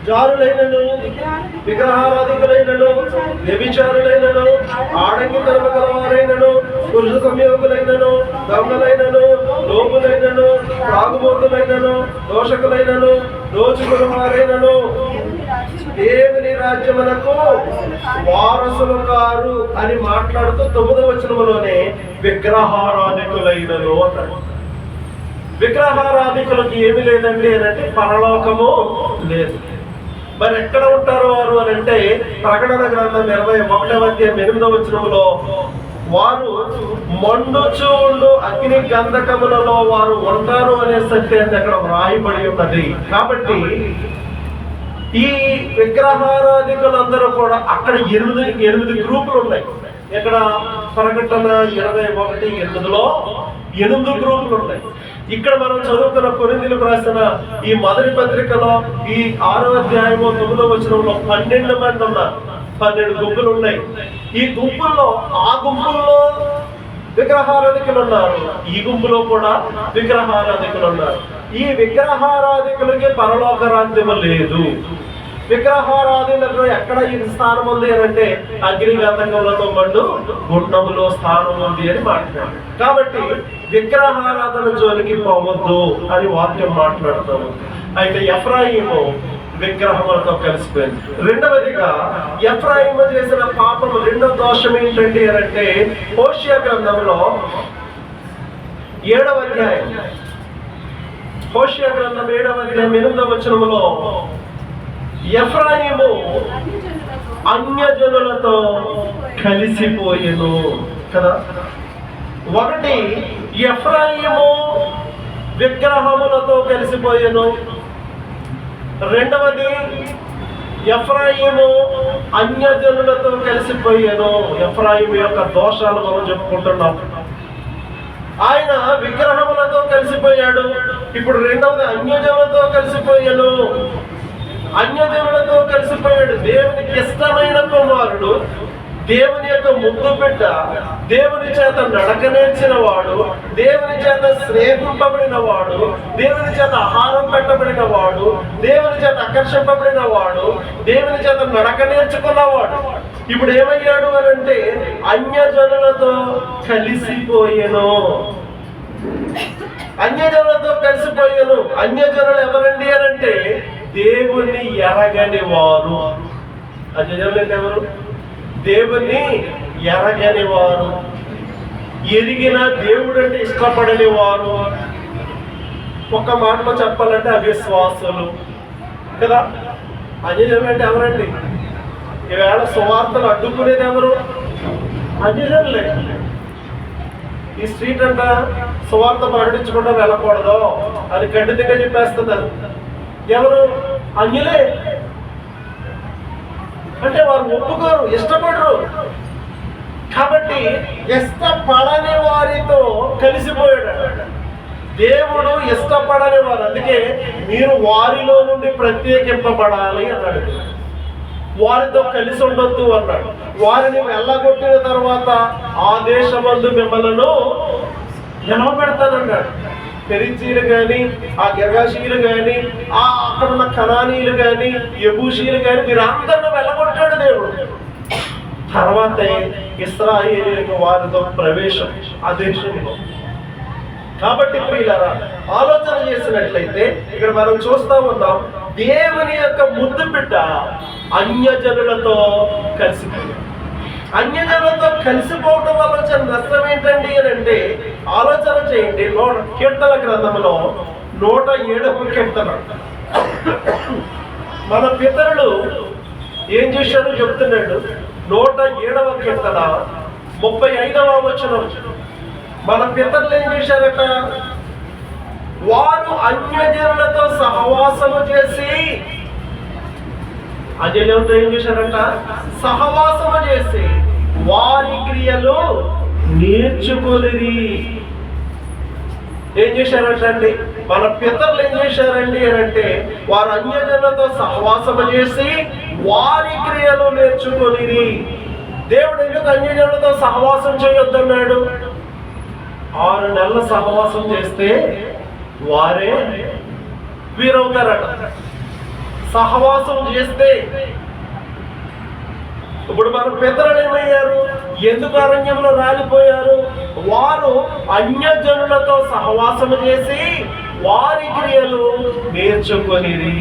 జారులైనను, విగ్రహారాధికులైనను, వ్యభిచారులైనను, ఆడంగి తరమగలవారైనను, పురుష సంయోగులైనను, దొంగలైనను, లోపులైనను, త్రాగుబోతులైనను, దోషకులైనను, దోచుకుల వారైనను దేవుని రాజ్యములకు వారసులు కారు అని మాట్లాడుతూ 9వ వచనములోనే విగ్రహారాధికులైనను అన్నాడు. విగ్రహారాధికులకు ఏమి లేదండి అని అంటే పరలోకము లేదు. మరి ఎక్కడ ఉంటారు వారు అని అంటే ప్రకటన గ్రంథం 21వ అధ్యాయం 8వ వచనములో వారు మండుచు ఉండు అగ్ని గంధకములలో వారు ఉంటారు అనే సత్యాన్ని అక్కడ వ్రాయబడి ఉన్నది. కాబట్టి ఈ విగ్రహారాధికులందరూ కూడా అక్కడ 8 గ్రూపులు ఉన్నాయి. ఇక్కడ ప్రకటన 21:8లో 8 గ్రూపులు ఉన్నాయి. ఇక్కడ మనం చదువుతున్న కొరింథీయులకు రాసిన ఈ మొదటి పత్రికలో ఈ 6వ అధ్యాయము 9వ వచనంలో 12 మంది ఉన్నారు. 12 గుంపులు ఉన్నాయి. ఈ గుంపుల్లో ఆ గుంపుల్లో విగ్రహారాధికులు ఉన్నారు, ఈ గుంపులో కూడా విగ్రహారాధికులు ఉన్నారు. ఈ విగ్రహారాధికులకి పరలోక రాజ్యము లేదు. విగ్రహారాధనలో ఎక్కడ ఈ స్థానం ఉంది అని అంటే అగ్ని గంధకములతో మండు గుండములో స్థానం ఉంది అని మాట్లాడారు. కాబట్టి విగ్రహారాధన జోలికి పోవద్దు అని వాక్యం మాట్లాడుతాము. అయితే ఎఫ్రాయిము విగ్రహములతో కలిసిపోయింది. రెండవదిగా ఎఫ్రాయిము చేసిన పాపము రెండవ దోషం ఏంటంటే అని అంటే హోషేయ గ్రంథంలో 7వ అధ్యాయం, హోషేయ గ్రంథం 7వ అధ్యాయం 8వ వచనములో ఎఫ్రాయిము అన్యజనులతో కలిసిపోయెను కదా. ఒకటి, ఎఫ్రాయిము విగ్రహములతో కలిసిపోయెను. రెండవది, ఎఫ్రాయిము అన్యజనులతో కలిసిపోయెను. ఎఫ్రాయిము యొక్క దోషాలు మనం చెప్పుకుంటున్నాం. ఆయన విగ్రహములతో కలిసిపోయాడు. ఇప్పుడు రెండవది అన్యజనులతో కలిసిపోయాను. అన్యజనులతో కలిసిపోయాడు. దేవునికి ఇష్టమైన కుమారుడు, దేవుని యొక్క ముద్దు బిడ్డ, దేవుని చేత నడక నేర్చిన వాడు, దేవుని చేత స్నేహింపబడిన వాడు, దేవుని చేత ఆహారం పెట్టబడిన వాడు, దేవుని చేత ఆకర్షింపబడిన వాడు, దేవుని చేత నడక నేర్చుకున్నవాడు ఇప్పుడు ఏమయ్యాడు అని అంటే అన్యజనులతో కలిసిపోయెను. అన్యజనులతో కలిసిపోయాను. అన్యజనులు ఎవరండి అని అంటే దేవుణ్ణి ఎరగని వారు. అన్యజనులు అంటే ఎవరు? దేవుణ్ణి ఎరగని వారు, ఎరిగిన దేవుడు అంటే ఇష్టపడని వారు. ఒక్క మాటలో చెప్పాలంటే అవిశ్వాసులు కదా. అన్యజనులు అంటే ఎవరండి? ఈవేళ సువార్తలు అడ్డుకునేది ఎవరు? అన్యజనులే. ఈ స్ట్రీట్ అంట సువార్త ప్రకటించకుండా వెళ్ళకూడదు అని ఖండితంగా చెప్పేస్తున్నారు. ఎవరు? అన్యులే. అంటే వారు ఒప్పుకోరు, ఇష్టపడరు. కాబట్టి ఇష్టపడని వారితో కలిసిపోయాడు. దేవుడు ఇష్టపడని వారు, అందుకే మీరు వారిలో నుండి ప్రత్యేకింపబడాలి అన్నాడు. వారితో కలిసి ఉండొద్దు అన్నాడు. వారిని వెళ్ళగొట్టిన తర్వాత ఆ దేశమందు మిమ్మలను నిలవబెడతానన్నాడు. పెరిచీలు కానీ, ఆ గిర్గాషీలు కానీ, ఆ అక్కడ ఉన్న కనానీయులు కానీ, యబూషీలు కానీ, వీరందరిని వెళ్ళగొట్టాడు దేవుడు. తర్వాత ఇశ్రాయేలీయులకు వారితో ప్రవేశం ఆ దేశంలో. కాబట్టి ప్రియులారా, ఆలోచన చేసినట్లయితే ఇక్కడ మనం చూస్తా ఉన్నాం, దేవుని యొక్క ముద్దు బిడ్డ అన్యజనులతో కలిసిపోయాడు. అన్యజనులతో కలిసిపోవటం వల్ల వచ్చిన నష్టం ఏంటండి అని అంటే, ఆలోచన చేయండి. కీర్తన గ్రంథంలో 107వ కీర్తన. మన పితరులు ఏం చేశారో చెప్తున్నాడు. 107వ కీర్తన 35వ వచనం. మన పితరులు ఏం చేశారట? వారు అన్యజనులతో సహవాసము చేసి, అన్యజనులతో ఏం చేశారంట? సహవాసము చేసి వారి క్రియలు నేర్చుకోలేరి. ఏం చేశారంటే మన పితరులు ఏం చేశారండి అని అంటే, వారు అన్యజనులతో సహవాసము చేసి వారి క్రియలు నేర్చుకోలేరి. దేవుడు ఎందుకు అన్యజనులతో సహవాసం చేయొద్దన్నాడు? 6 నెలల సహవాసం చేస్తే వారే వీరవుతారట. సహవాసం చేస్తే ఇప్పుడు మన పితరులు ఏమయ్యారు? ఎందుకు అరణ్యంలో రాలిపోయారు? వారు అన్యజనులతో సహవాసం చేసి వారి క్రియలు నేర్చుకొనిరి.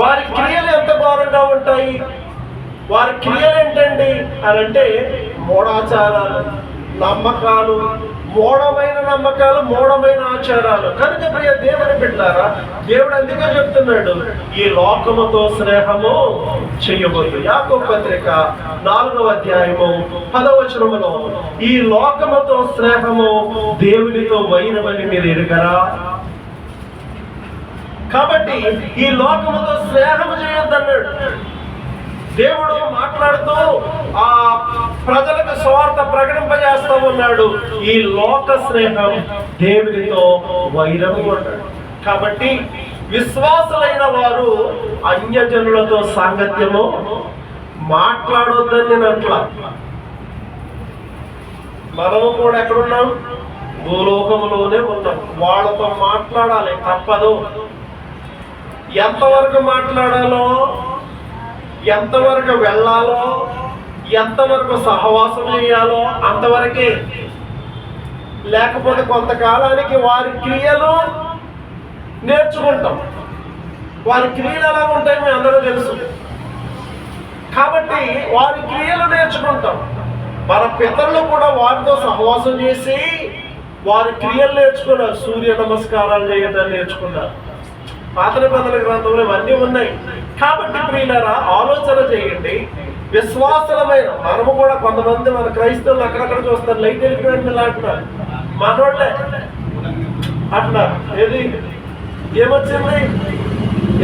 వారి క్రియలు ఎంత ఘోరంగా ఉంటాయి? వారి క్రియలు ఏంటండి అని అంటే, మూఢాచారాలు, నమ్మకాలు, మూఢమైన నమ్మకాలు, మూఢమైన ఆచారాలు. కనుక ప్రియ దేవుని బిడ్డలారా, దేవుడు అందుకే చెప్తున్నాడు, ఈ లోకముతో స్నేహము చేయవద్దు. యాకోబు పత్రిక 4వ అధ్యాయము 10వ వచనములో, ఈ లోకముతో స్నేహము దేవునితో వైరమని మీరు ఎరుగరా? కాబట్టి ఈ లోకముతో స్నేహము చేయొద్దన్నాడు దేవుడు. మాట్లాడుతూ ఆ ప్రజలకు స్వార్థ ప్రకటింపజేస్తూ ఉన్నాడు. ఈ లోక స్నేహం దేవునితో వైరము అన్నాడు. కాబట్టి విశ్వాసులైన వారు అన్యజనులతో సాంగత్యము మాట్లాడొద్దని నేను అట్లా. మనము కూడా ఎక్కడున్నాం? భూలోకములోనే ఉన్నాం. వాళ్ళతో మాట్లాడాలి, తప్పదు. ఎంతవరకు మాట్లాడాలో, ఎంతవరకు వెళ్ళాలో, ఎంతవరకు సహవాసం చేయాలో అంతవరకే. లేకపోతే కొంతకాలానికి వారి క్రియలు నేర్చుకుంటాం. వారి క్రియలు ఎలా ఉంటాయి మీ అందరూ తెలుసు. కాబట్టి వారి క్రియలు నేర్చుకుంటాం. మన పితరులు కూడా వారితో సహవాసం చేసి వారి క్రియలు నేర్చుకున్నారు. సూర్య నమస్కారాలు చేయడం నేర్చుకున్నారు. పాత నిబంధనల గ్రంథంలో ఇవన్నీ ఉన్నాయి. కాబట్టి ప్రియులారా, ఆలోచన చేయండి. విశ్వాసమైన మనము కూడా, కొంతమంది మన క్రైస్తవులు అక్కడక్కడ చూస్తారు, లైట్ వెళ్ళిపోయింది అంటున్నారు. మనోళ్ళే అంటున్నారు. ఏది ఏమొచ్చింది?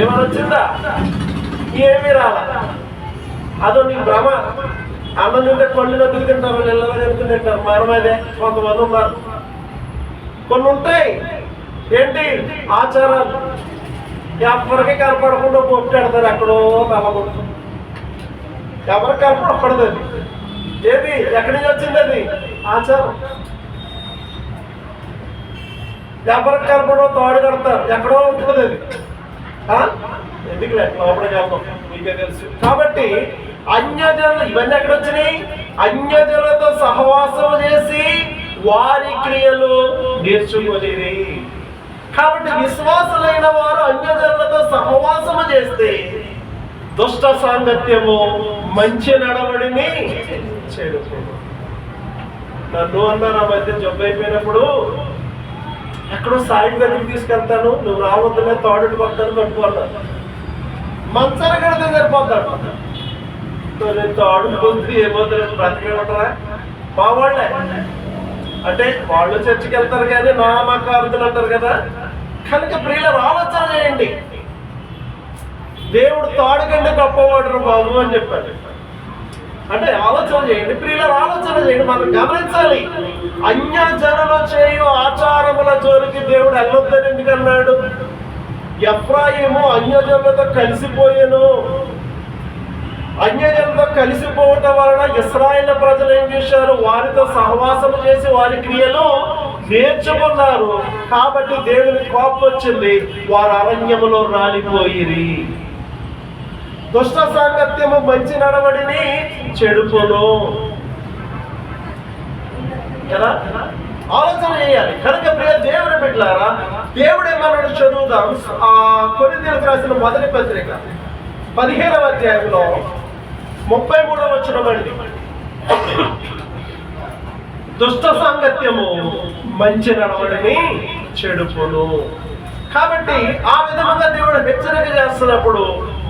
ఏమైనా వచ్చిందా? ఏమీ రాలా. అదో నీ భ్రమ. అన్నం తింటే పళ్ళు నదులు తింటారు, నెలలో జరుగుతూ తింటారు. మనమదే కొంతమంది ఉన్నారు. కొన్ని ఉంటాయి ఏంటి ఆచారాలు, ఎవరికి కనపడకుండా పొట్టాడతారు. ఎక్కడో తలగొట్టు, ఎవరికి కనపడకూడదు. అది ఏది? ఎక్కడి నుంచి వచ్చింది అది ఆచారం? ఎవరికి కనపడో తోడు కడతారు, ఎక్కడో ఉంటుంది అది. ఎందుకు లోపలికి వెళ్తాం, మీకే తెలుసు. కాబట్టి అన్యజనులు ఇవన్నీ ఎక్కడ వచ్చినాయి? అన్యజనులతో సహవాసం చేసి వారి క్రియలు నేర్చుకునేది. కాబట్టి విశ్వాసులైన వారు అన్యజనులతో సహవాసము చేస్తే దుష్ట సాంగత్యము మంచి నడవడిని చేరుకోదు. నన్ను అన్నారు ఆ మధ్య జబ్బు అయిపోయినప్పుడు, ఎక్కడో సాయి దగ్గరికి తీసుకెళ్తాను, నువ్వు రావద్దులే, తోడు పక్కన కట్టుకోవాలి. మంచాల కడితే సరిపోతాడు. నేను తోడు పొంది ఏమవుతుంది, బ్రతికే ఉంటారా? మా వాళ్ళే అంటే వాళ్ళు చర్చికి వెళ్తారు కానీ నామకార్థులు అంటారు కదా. కనుక ప్రియులు ఆలోచన చేయండి. దేవుడు తోడుకంటే గొప్పవాడు బాబు అని చెప్పాడు. అంటే ఆలోచన చేయండి ప్రియులారా, ఆలోచన చేయండి. మనం గమనించాలి, అన్యజనులు చేయు ఆచారముల జోలికి దేవుడు వెళ్ళొద్దని ఎందుకన్నాడు? ఎఫ్రాయిము అన్యజనులతో కలిసిపోయాను. అన్యజనులతో కలిసిపోవటం వలన ఇశ్రాయేలు ప్రజలు ఏం చేశారు? వారితో సహవాసం చేసి వారి క్రియలు నేర్చుకున్నారు. కాబట్టి దేవుని కోపం వచ్చింది, వారు అరణ్యములో రాలిపోయిరి. దుష్ట సాంగత్యము మంచి నడవడిని చెడుపును కదా, ఆలోచన చేయాలి. కనుక ప్రియ దేవుని బిడ్డలారా, దేవుడేమన్నాడు చదువుదాం. కొరింథీయులకు రాసిన మొదటి పత్రిక 15వ అధ్యాయంలో 33వ వచనం అండి. దుష్ట సాంగత్యము మంచి నడవడిని చెడుపును. కాబట్టి ఆ విధంగా దేవుడు హెచ్చరిక చేస్తున్నప్పుడు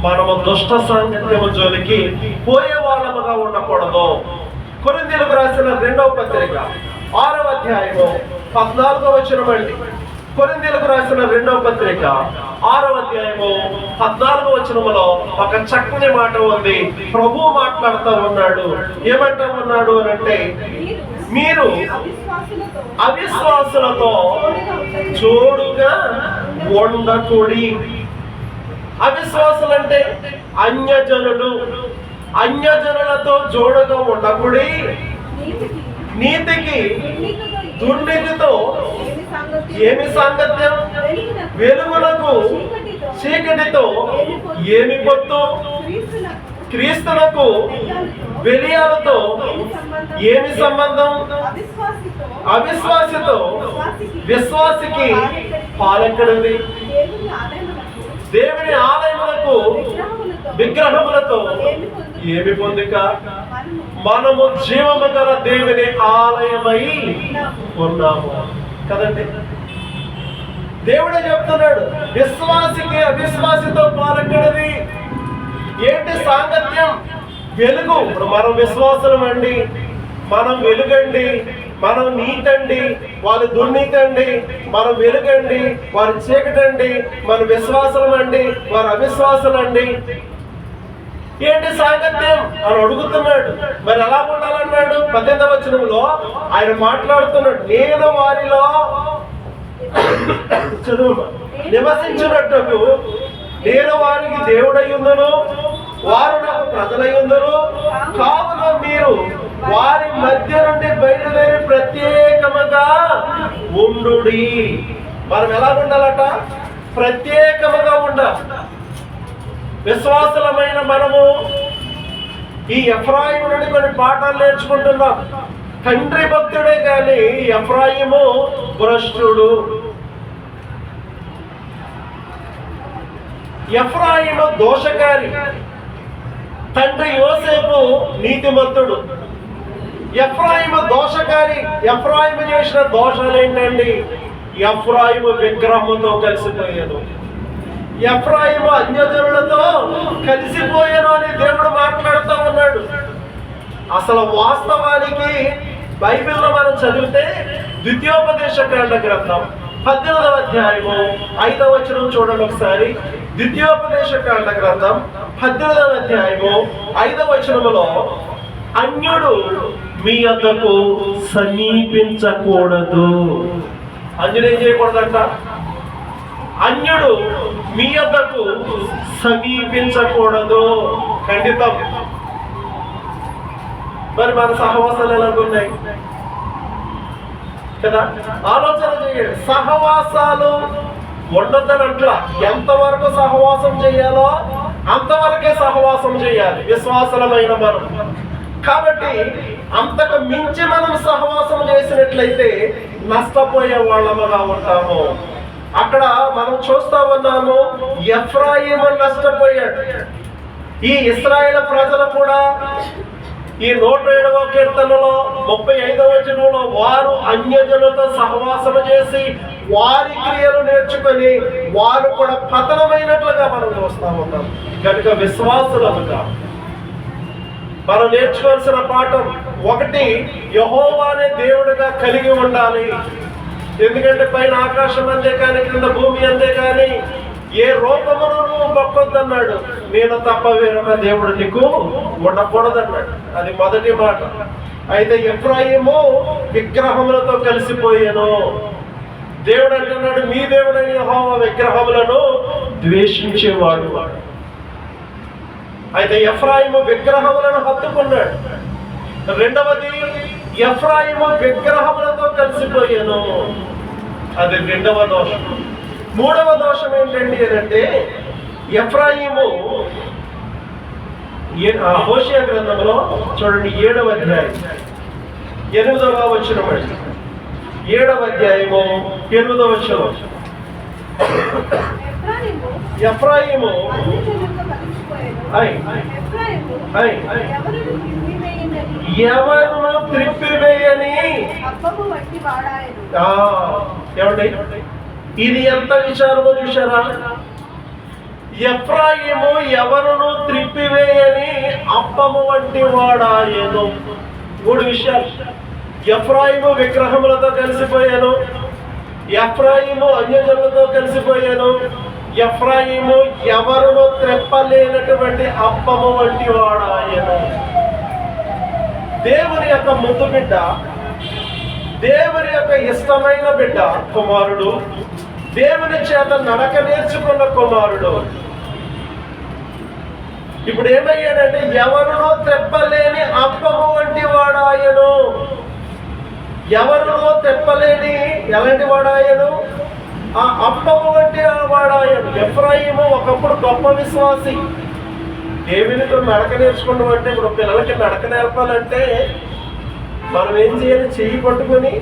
మనము దుష్ట సాంగత్యము జోలికి పోయే వాళ్ళముగా ఉండకూడదు. కొరింథీయులకు రాసిన 2వ పత్రిక 6వ అధ్యాయము 14వ వచనం అండి. కొరింథీయులకు రాసిన 2వ పత్రిక 6వ అధ్యాయము 14వ వచనములో ఒక చక్కని మాట ఉంది. ప్రభువు మాట్లాడుతూ ఉన్నాడు. ఏమంటా ఉన్నాడు అని అంటే, మీరు అవిశ్వాసులతో జోడుగా ఉండకుడి. అవిశ్వాసులంటే అన్యజనులు. అన్యజనులతో జోడుగా ఉండకుడి. నీతికి దుర్నీతితో ఏమి సాంగత్యం? వెలుగులకు చీకటితో ఏమి పొత్తు? క్రీస్తులకు బెలియాలతో ఏమి సంబంధం? అవిశ్వాసితో విశ్వాసికి పాలెక్కడుంది? దేవుని ఆలయములకు విగ్రహములతో ఏమి పొందిక? మనము జీవము గల దేవుని ఆలయమై ఉన్నాము కదండి. దేవుడే చెప్తున్నాడు, విశ్వాసికి అవిశ్వాసితో పాలెక్కడది? ఏంటి సాంగత్యం? వెలుగు. ఇప్పుడు మనం విశ్వాసం అండి, మనం వెలుగండి, మనం నీతండి, వాళ్ళు దుర్నీతండి. మనం వెలుగండి, వారు చీకటండి. మన విశ్వాసం అండి, వారు అవిశ్వాసం అండి. ఏంటి సాంగత్యం అని అడుగుతున్నాడు. మరి ఎలా ఉండాలన్నాడు? 18వ వచనంలో ఆయన మాట్లాడుతున్నాడు, నేను వారిలో చదువు నివసించినట్టుకు నేను వారికి దేవుడై ఉందును, వారు నాకు ప్రజలై ఉందును. కావున మీరు వారి మధ్య నుండి బయలుదేరి ప్రత్యేకముగా ఉండుడి. మనం ఎలా ఉండాలట? ప్రత్యేకముగా ఉండాలి. విశ్వాసులమైన మనము ఈ ఎఫ్రాయిము నుండి కొన్ని పాఠాలు నేర్చుకుంటున్నాం. తండ్రి భక్తుడే కానీ ఎఫ్రాయిము భ్రష్టుడు. ఎఫ్రాయిము దోషకారి, తండ్రి యోసేపు నీతిమంతుడు. ఎఫ్రాయిము దోషకారి. ఎఫ్రాయిము చేసిన దోషాలు ఏంటండి? ఎఫ్రాయిము విగ్రహంతో కలిసిపోయాను. ఎఫ్రాయిము అన్యజనులతో కలిసిపోయాను అని దేవుడు మాట్లాడుతూ ఉన్నాడు. అసలు వాస్తవానికి బైబిల్లో మనం చదివితే ద్వితీయోపదేశకాండ గ్రంథం 18వ అధ్యాయము 5వ వచనం చూడండి ఒకసారి. ద్వితీయోపదేశకాండ గ్రంథం 18వ అధ్యాయము 5వ వచనములో, అన్యుడు మీ వద్దకు సమీపించకూడదు. అన్యుడు ఏం చేయకూడదంట? అన్యుడు మీ వద్దకు సమీపించకూడదు. ఖండితం. మరి మన సహవాసాలు ఎలాగున్నాయి కదా? ఆలోచన చేయండి. సహవాసాలు ఉండొద్దనట్ల, ఎంతవరకు సహవాసం చేయాలో అంతవరకే సహవాసం చేయాలి విశ్వాసమైన మనం. కాబట్టి అంతకు మించి మనం సహవాసం చేసినట్లయితే నష్టపోయే వాళ్ళముగా ఉంటాము. అక్కడ మనం చూస్తా ఉన్నాము, ఎఫ్రాయిము నష్టపోయాడు. ఈ ఇశ్రాయేలు ప్రజలు కూడా ఈ 107వ కీర్తనలో 35వ వచనంలో వారు అన్యజనులతో సహవాసం చేసి వారి క్రియలు నేర్చుకొని వారు కూడా పతనమైనట్లుగా మనం చూస్తా ఉన్నాం. కనుక విశ్వాసులుగా మనం నేర్చుకోవాల్సిన పాఠం ఒకటి, యెహోవానే దేవుడిగా కలిగి ఉండాలి. ఎందుకంటే పైన ఆకాశం అంతే కానీ, క్రింద భూమి అంతే కానీ ఏ రూపమును నువ్వు మొక్కొద్దన్నాడు. నేను తప్ప వేరొక దేవుడు నీకు ఉండకూడదన్నాడు. అది మొదటి మాట. అయితే ఎఫ్రాయిము విగ్రహములతో కలిసిపోయాను. దేవుడు అంటున్నాడు, మీ దేవుడైన యెహోవా విగ్రహములను ద్వేషించేవాడు. అయితే ఎఫ్రాయిము విగ్రహములను హత్తుకున్నాడు. రెండవది, ఎఫ్రాయిము విగ్రహములతో కలిసిపోయాను. అది రెండవ దోషం. మూడవ దోషం ఏంటండి అంటే, ఎఫ్రాయిము హోషేయ గ్రంథంలో చూడండి 7వ అధ్యాయం 8వ వచనం. 7వ అధ్యాయము 8వ వచనం. ఎఫ్రాయిము ఎవరును త్రిప్పివేయని. ఏమండి, ఇది ఎంత విచారమో చూశారా? ఎఫ్రాయిము ఎవరును త్రిప్పివేయని అప్పము వంటి వాడాయను. 3 విషయాలు. ఎఫ్రాయిము విగ్రహములతో కలిసిపోయాను, ఎఫ్రాయిము అన్యజనులతో కలిసిపోయాను, ఎఫ్రాయిము ఎవరును త్రెప్పలేనటువంటి అప్పము వంటి వాడాయను. దేవుని యొక్క ముద్దు బిడ్డ, దేవుని యొక్క ఇష్టమైన బిడ్డ కుమారుడు, దేవుని చేత నడక నేర్చుకున్న కుమారుడు ఇప్పుడు ఏమయ్యాడంటే, ఎవరునో తెప్పలేని అప్పము వంటి వాడాయను. ఎవరునో తెప్పలేని ఎలాంటి వాడాయను? ఆ అప్పము వంటి వాడాయను. ఎఫ్రాయిము ఒకప్పుడు గొప్ప విశ్వాసి. దేవునితో నడక నేర్చుకున్నాం అంటే, ఇప్పుడు పిల్లలకి నడక నేర్పాలంటే మనం ఏం చేయాలి? చెయ్యి పట్టుకొని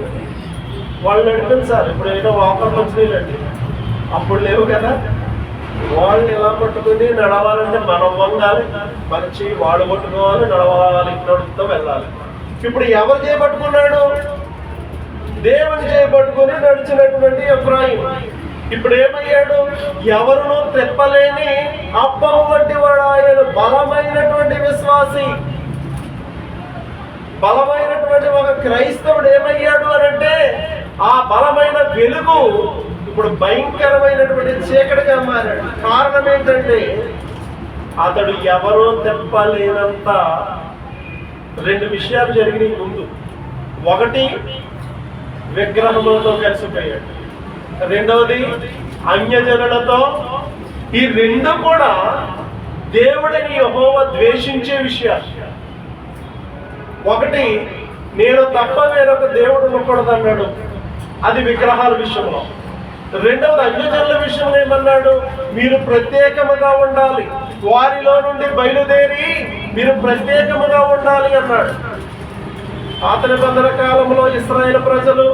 వాళ్ళు నడిపించాలి. ఇప్పుడు ఏదో వాకర్ వచ్చినాయండి, అప్పుడు లేవు కదా. వాళ్ళని ఎలా పట్టుకుని నడవాలంటే మనం వంగాలి, మన చెయ్యి వాళ్ళు పట్టుకోవాలి, నడవాలి, నడుపుతూ వెళ్ళాలి. ఇప్పుడు ఎవరు చేయబట్టుకున్నాడు? దేవుని చేయబట్టుకుని నడిచినటువంటి ఎఫ్రాయిం ఇప్పుడు ఏమయ్యాడు? ఎవరునూ తెప్పలేని అప్పము వంటి వాడు ఆయన. బలమైనటువంటి విశ్వాసి, బలమైనటువంటి ఒక క్రైస్తవుడు ఏమయ్యాడు అని అంటే, ఆ బలమైన వెలుగు ఇప్పుడు భయంకరమైనటువంటి చీకటిగా మారాడు. కారణం ఏంటంటే, అతడు ఎవరో తెప్పలేనంత 2 విషయాలు జరిగినాయి ముందు. ఒకటి, విగ్రహములతో కలిసిపోయాడు. రెండవది, అన్యజనులతో. ఈ 2 కూడా దేవుడిని యెహోవా ద్వేషించే విషయాలు. ఒకటి, నేను తప్ప వేరొక దేవుడు ఉండకూడదు అన్నాడు, అది విగ్రహాల విషయంలో. రెండవది, అన్యజనుల విషయంలో ఏమన్నాడు? మీరు ప్రత్యేకముగా ఉండాలి, వారిలో నుండి బయలుదేరి మీరు ప్రత్యేకముగా ఉండాలి అన్నాడు. పాత నిబంధన కాలంలో ఇశ్రాయేలు ప్రజలు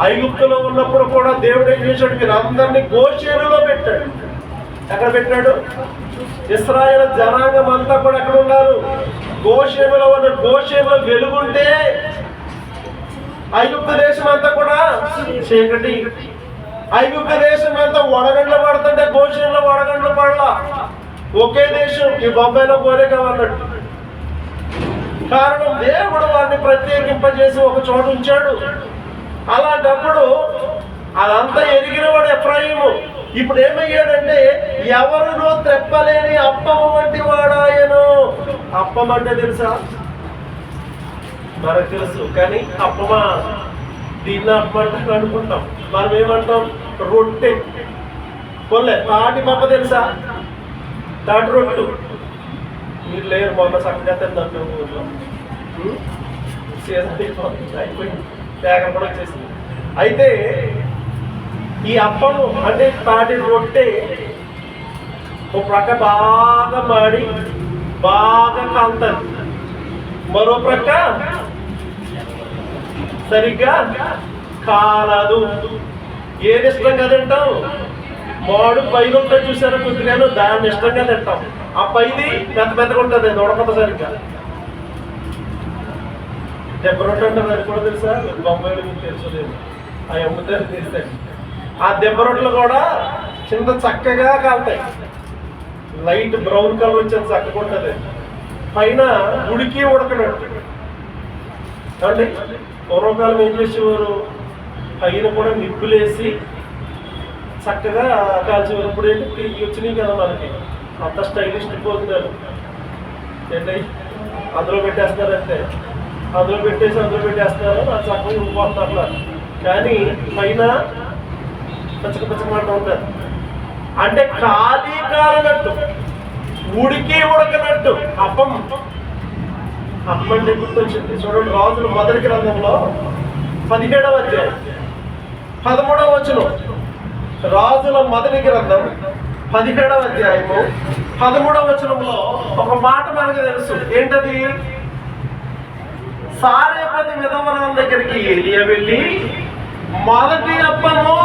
ఐగుప్తులో ఉన్నప్పుడు కూడా దేవుడు ఏం చేశాడు? మీరు అందరినీ గోషేనులో పెట్టాడు. ఎక్కడ పెట్టాడు? ఇశ్రాయేలు జనాంగం అంతా కూడా ఎక్కడ ఉన్నారు? గోషేనులో ఉన్న. గోషేనులో వెలుగుంటే ఐగుప్తు దేశం అంతా కూడా చీకటి. ఐగుప్తు దేశం అంతా వడగండ్లు పడుతుంటే గోషేనులో వడగండ్లు పడలా. ఒకే దేశం, ఈ బొంబాయిలో కోరిక అన్నట్టు. కారణం, దేవుడు వారిని ప్రత్యేకింపజేసి ఒక చోట ఉంచాడు. అలాంటప్పుడు అదంతా ఎరిగిన వాడు ఎఫ్రాయిము. ఇప్పుడు ఏమయ్యాడంటే, ఎవరునూ తెప్పలేని అప్పము వంటి వాడాయను. అప్పం అంటే తెలుసా? మనకు తెలుసు, కానీ అప్పమా, దీన్ని అప్పమంటాం అనుకుంటాం. మనం ఏమంటాం? రొట్టె. కొల్లే తాటి పప్ప తెలుసా? తాటి రొట్టు. మీరు లేరు, మొన్న చక్కగా తిందాం ఊళ్ళో. సీజన్ అయిపోయింది, పేగం కూడా వచ్చేసింది. అయితే ఈ అప్పము అంటే తాటి రొట్టె ఒక ప్రక్క బాగా మాడి బాగా కాలుతుంది, మరో ప్రక్క సరిగ్గా కాలదు. ఏది ఇష్టంగా తింటాం? మాడు పైన ఉంటుంది చూసారా కొద్దిగాను, దాన్ని ఇష్టంగా తింటాం. ఆ పైది పెద్ద పెద్దగా ఉంటుంది, ఉడకదు సరిగ్గా. దెబ్బ రొట్టె ఉంటుంది, అది కూడా తెలుసా? బొంబాయిలో మీకు తెలుసులేదు, అవి అమ్ముతారు తీస్తాయి. ఆ దెబ్బ రొట్టెలు కూడా కింద చక్కగా కాలుతాయి, లైట్ బ్రౌన్ కలర్ వచ్చేది చక్కగా ఉంటుంది, పైన ఉడికి ఉడకనట్టు. అంటే పూర్వకాలం ఏం చేసేవారు? పైన కూడా నిప్పులేసి చక్కగా కాల్చి ఇప్పుడు ఏంటి టీవీ వచ్చినాయి కదా మనకి, అంత స్టైలిష్ భోజనాలు ఏంటి అందులో పెట్టేస్తారంటే అందులో పెట్టేస్తారు, అది చక్కగా ఉడిపోతున్నారు. కానీ పైన పచ్చక ఉంటారు. అంటే ఖాళీ కాలనట్టు, ఉడకనట్టు అప్పం అంటే గుర్తొచ్చింది. చూడండి, రాజుల మొదటి గ్రంథంలో 17వ అధ్యాయం 13వ వచనం. రాజుల మొదటి గ్రంథం 17వ అధ్యాయము 13వ వచనంలో ఒక మాట మనకు తెలుసు. ఏంటది? సారేపతి విధవరాల దగ్గరికి ఏలియా వెళ్ళి, మొదటి అప్పము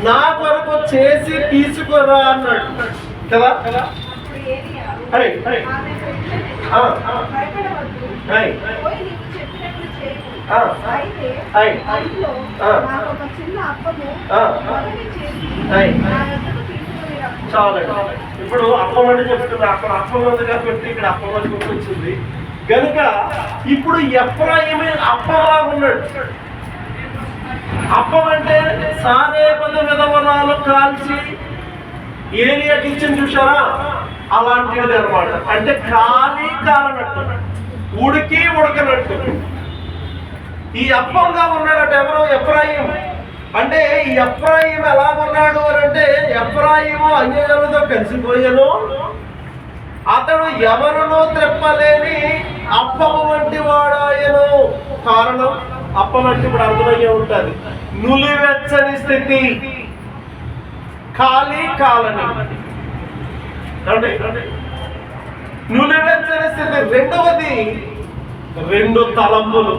నా కొరకు చేసి తీసుకురా అన్నాడు కదా. చాలండి. ఇప్పుడు అప్పం అంటే చెప్తున్నా, అక్కడ అప్పం ఉంది కాబట్టి ఇక్కడ అప్పం అని గుర్తొచ్చింది కనుక ఇప్పుడు ఎఫ్రాయిము అప్పంలా ఉన్నాడు. అప్పం అంటే సారేపతి విధవరాలు కాల్చి ఏలియాకి ఇచ్చింది చూసారా, అలాంటిది అనమాట. అంటే ఖాళీ కాలనట్టు, ఉడకనట్టు ఈ అప్పంగా ఉన్నాడట. ఎవరు? ఎఫ్రాయిం. అంటే ఈ ఎఫ్రాయిం ఎలా ఉన్నాడు అని అంటే, ఎఫ్రాయిము అన్యజనులతో కలిసిపోయాను, అతడు ఎవరునో త్రెప్పలేని అప్పము వంటి వాడాయను. కారణం అప్పం అంటే ఇప్పుడు అర్థమయ్యే ఉంటుంది, నులివెచ్చని స్థితి, ఖాళీ కాలని అంటే నులివెచ్చని స్థితి. రెండవది 2 తలంపులు.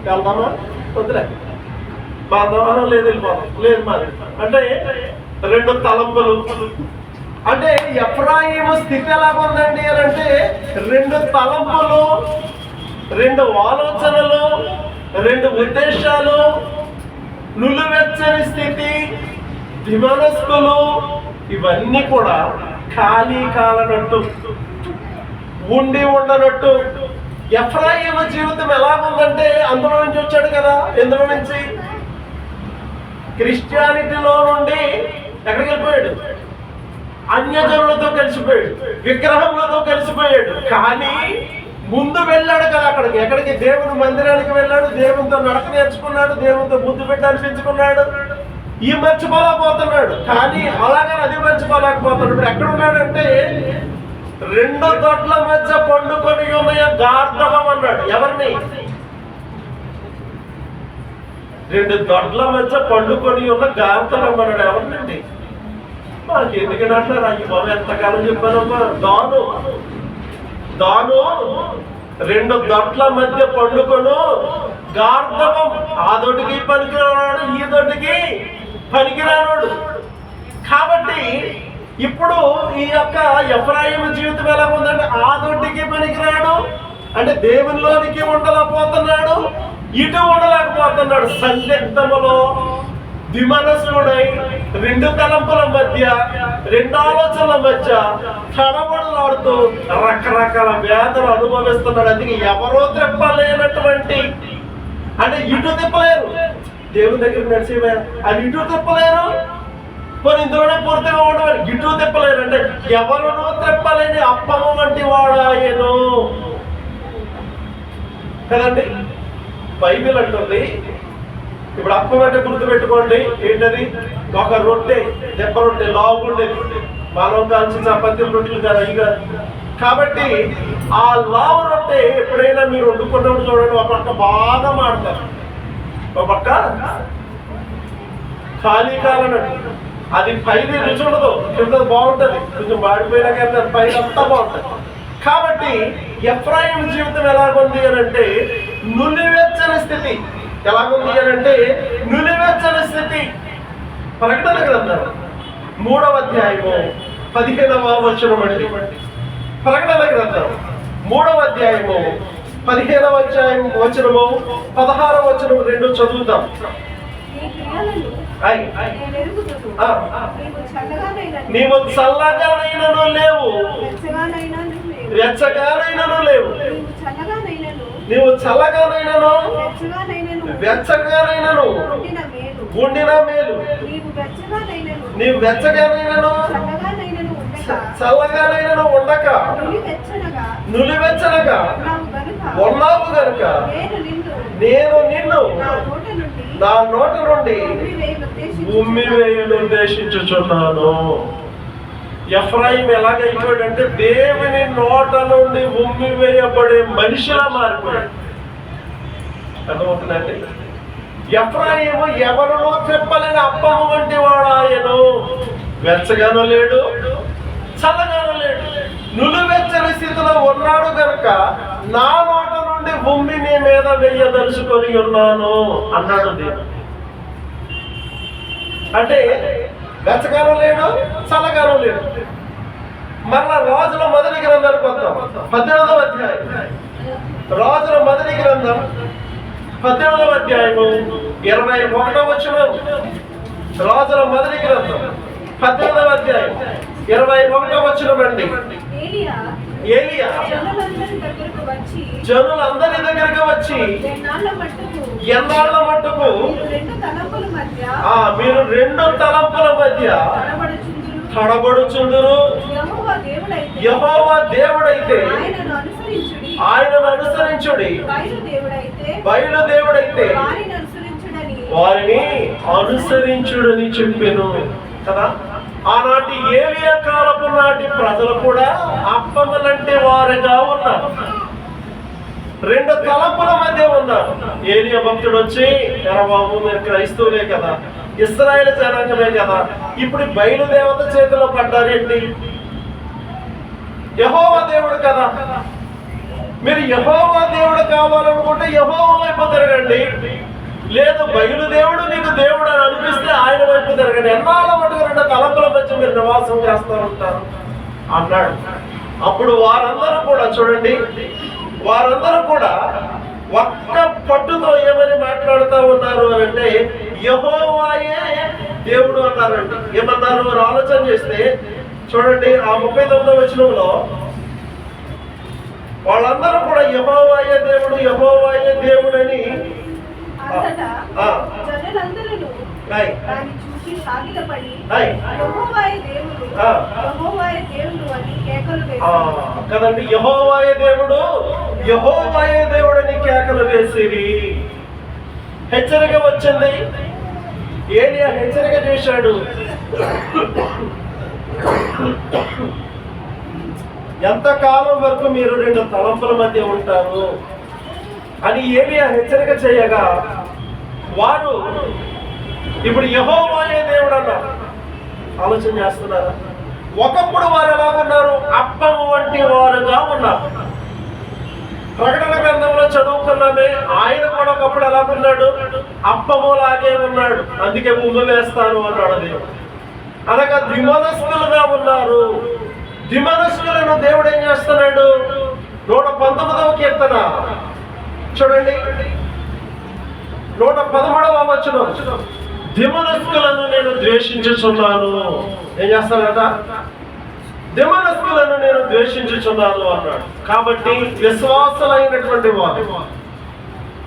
వెళ్దామా? వద్దులే, బాధమానం లేదు, వెళ్ళిపోతాం లేదు మరి. అంటే 2 తలంపులు. అంటే ఎఫ్రాయిము స్థితి ఎలా ఉందండి అని అంటే 2 తలంపులు, 2 ఆలోచనలు, 2 ఉద్దేశాలు, నులివెచ్చని స్థితి, విమనస్కులు, ఇవన్నీ కూడా ఖాళీ కాలనట్టు, ఉండనట్టు. ఎఫ్రాయిము జీవితం ఎలా ఉందంటే అందులో నుంచి వచ్చాడు కదా. ఎందులో నుంచి? క్రిస్టియానిటీలో నుండి ఎక్కడికి వెళ్ళిపోయాడు? అన్యజనులతో కలిసిపోయాడు, విగ్రహములతో కలిసిపోయాడు. కానీ ముందు వెళ్ళాడు కదా అక్కడికి. ఎక్కడికి? దేవుని మందిరానికి వెళ్ళాడు, దేవునితో నడక నేర్చుకున్నాడు, దేవునితో ముద్దు పెట్టి అనిపించుకున్నాడు. ఈ మర్చిపోలేకపోతున్నాడు. కానీ అలాగే అది మర్చిపోలేకపోతున్నాడు. ఇప్పుడు ఎక్కడ ఉన్నాడంటే 2 దొడ్ల మధ్య పండుకొని ఉన్న గార్ధవం అన్నాడు. ఎవరిని? 2 దొడ్ల మధ్య పండుకొని ఉన్న గార్ధవం అన్నాడు. ఎవరినండి? మనకి ఎందుకంటే అంటారు, అయ్యి బాబు ఎంతకాలం చెప్పానమ్మా. దాను 2 దొడ్ల మధ్య పండుకొను గార్ధవం. ఆ దొడ్డికి పనికిరాడు, ఈ దొడ్డికి పనికిరాడు. కాబట్టి ఇప్పుడు ఈ యొక్క ఎఫ్రాయిము జీవితం ఎలా ఉందంటే, ఆ దొడ్డికి పనికిరాడు అంటే దేవునిలోనికి ఉండలేకపోతున్నాడు, ఇటు ఉండలేకపోతున్నాడు. సందిగ్ధములో విమనసుడై 2 తలంపుల మధ్య, 2 ఆలోచనల మధ్య తడబడులాడుతూ రకరకాల వ్యాధులు అనుభవిస్తున్నాడు. అందుకే ఎవరో త్రెప్పలేనటువంటి, అంటే ఇటు తిప్పలేరు, దేవుని దగ్గర నడిచే అది ఇటు తిప్పలేరు, మరి ఇందులోనే పూర్తిగా ఉండవాలి. ఇటు తిప్పలేరు అంటే ఎవరునో తిప్పలేని అప్పము వంటి వాడాయను కదండి బైబిల్ అంటుంది. ఇప్పుడు అప్పం అంటే గుర్తుపెట్టుకోండి, ఏంటది? ఒక రొట్టె, దెబ్బ రొట్టె, లావుండేది. మనం కాల్చిన చపాతీ రొట్టెలు కదా ఇక. కాబట్టి ఆ లావు రొట్టె ఎప్పుడైనా మీరు వండుకున్నప్పుడు చూడండి, ఒక పక్క బాగా మాడతారు, ఒక పక్క ఖాళీ కాలనట్టు. అది పైన రుచి ఉండదు, కింద బాగుంటుంది, కొంచెం మాడిపోయినాక పైన అంతా బాగుంటుంది. కాబట్టి ఎఫ్రాయిము జీవితం ఎలాగుంది అని అంటే నులివెచ్చని స్థితి. ఎలాగుంది అని అంటే నులివెచ్చని స్థితి. ప్రకటన గ్రంథం 3వ అధ్యాయము 15వ వచనం అండి. ప్రకటన గ్రంథం 3వ అధ్యాయము 15వ వచనము 16వ వచనం 2 చదువుతాం. నీవు చల్లగానైనను లేవు, వెచ్చగానైనను లేవు. నీవు చల్లగానైనను వెచ్చగానైనను ఉండిన మేలు. నీవు వెచ్చగానైనను చల్లగానైనను ఉండక నులివెచ్చనగా ఉన్నావు గనుక నేను నిన్ను నా నోట నుండి ఉమ్మివేయను ఉద్దేశించుచున్నాను. ఎఫ్రాయిం ఎలాగైపోయాడంటే దేవుని నోట నుండి ఉమ్మివేయబడే మనిషిలా మారిపోయాడు. అర్థమవుతుందండి? ఎఫ్రాయిము ఎవరినో చెప్పలేని అప్పము వంటి వాడు. ఆయను వెచ్చగానో లేడు, చల్లగానో లేడు, నులివెచ్చని స్థితిలో ఉన్నాడు గనుక నా నోట నుండి ఉమ్మి నీ మీద వెయ్యదలుచుకొని ఉన్నాను అన్నాడు దేవుడు. అంటే వెచ్చగానో లేడు, చల్లగానో లేడు. మరలా రాజుల మొదటి గ్రంథానికి వద్దాం. 18వ అధ్యాయం. రాజుల మొదటి గ్రంథం 18వ అధ్యాయము 21వ వచనం. రాజుల మొదటి గ్రంథం 18వ అధ్యాయం 21వ వచనం అండి. ఏలియా జనులందరి దగ్గరకు వచ్చి ఎన్నాళ్ళ మట్టుకు మీరు రెండు తలంపుల మధ్య తడబడుచుందురు. యెహోవా దేవుడైతే ఆయనను అనుసరించుడి, బయలు దేవుడైతే వారిని అనుసరించుడని చెప్పాను కదా. ఆనాటి ఏలియా కాలపు నాటి ప్రజలు కూడా అప్పములంటే వారుగా ఉన్నారు. రెండు తలంపుల మధ్య ఉన్నారు. ఏలియా భక్తుడు వచ్చి, ఎరా బాబు మీరు క్రైస్తవులే కదా, ఇశ్రాయేలు జనాంగమే కదా, ఇప్పుడు బయలుదేవత చేతిలో పడ్డారేంటి? యెహోవా దేవుడు కదా, మీరు యెహోవా దేవుడు కావాలనుకుంటే యెహోవా వైపు తిరగండి, లేదు బయలుదేవుడు నీకు దేవుడు అని అనిపిస్తే ఆయన వైపు తిరగండి. ఎన్నాళ్ళ మటుకు రెండు తలంపుల మధ్య మీరు నివాసం చేస్తూ ఉంటారు అన్నాడు. అప్పుడు వారందరూ కూడా చూడండి, వారందరూ కూడా ఒక్క పట్టుతో ఏమని మాట్లాడుతూ ఉన్నారు అని అంటే యెహోవాయే దేవుడు అన్నారండి. ఏమన్నారు అని ఆలోచన చేస్తే చూడండి, ఆ 39వ వచనంలో వాళ్ళందరూ కూడా యెహోవాయే దేవుడు, యెహోవాయే దేవుడు అని కదండి. యెహోవాయే దేవుడు, యెహోవాయే దేవుడు అని కేకలు వేసిరి. హెచ్చరిక వచ్చింది. ఏలియా హెచ్చరిక చేశాడు. ఎంతకాలం వరకు మీరు రెండు తలంపుల మధ్య ఉంటారు అని ఏలియా హెచ్చరిక చేయగా వారు ఇప్పుడు యెహోవాయే దేవుడు అన్నారు. ఆలోచన చేస్తున్నారా? ఒకప్పుడు వారు ఎలా ఉన్నారు? అప్పము వంటి వారుగా ఉన్నారు. ప్రకటన గ్రంథంలో చదువుకున్నామే, ఆయన కూడా ఒకప్పుడు ఎలా ఉన్నాడు? అప్పములాగే ఉన్నాడు. అందుకే ఉమ్మి వేస్తాను అన్నాడు దేవుడు. అనగా ద్విమనస్కులుగా ఉన్నారు. ద్విమనస్కులను దేవుడు ఏం చేస్తున్నాడు? 119వ కీర్తన చూడండి, 113వ వచనం. ద్విమనస్కులను నేను ద్వేషించుచున్నాను. ఏం చేస్తానట? ద్విమనస్కులను నేను ద్వేషించుచున్నాను అన్నాడు. కాబట్టి విశ్వాసులైనటువంటి వారు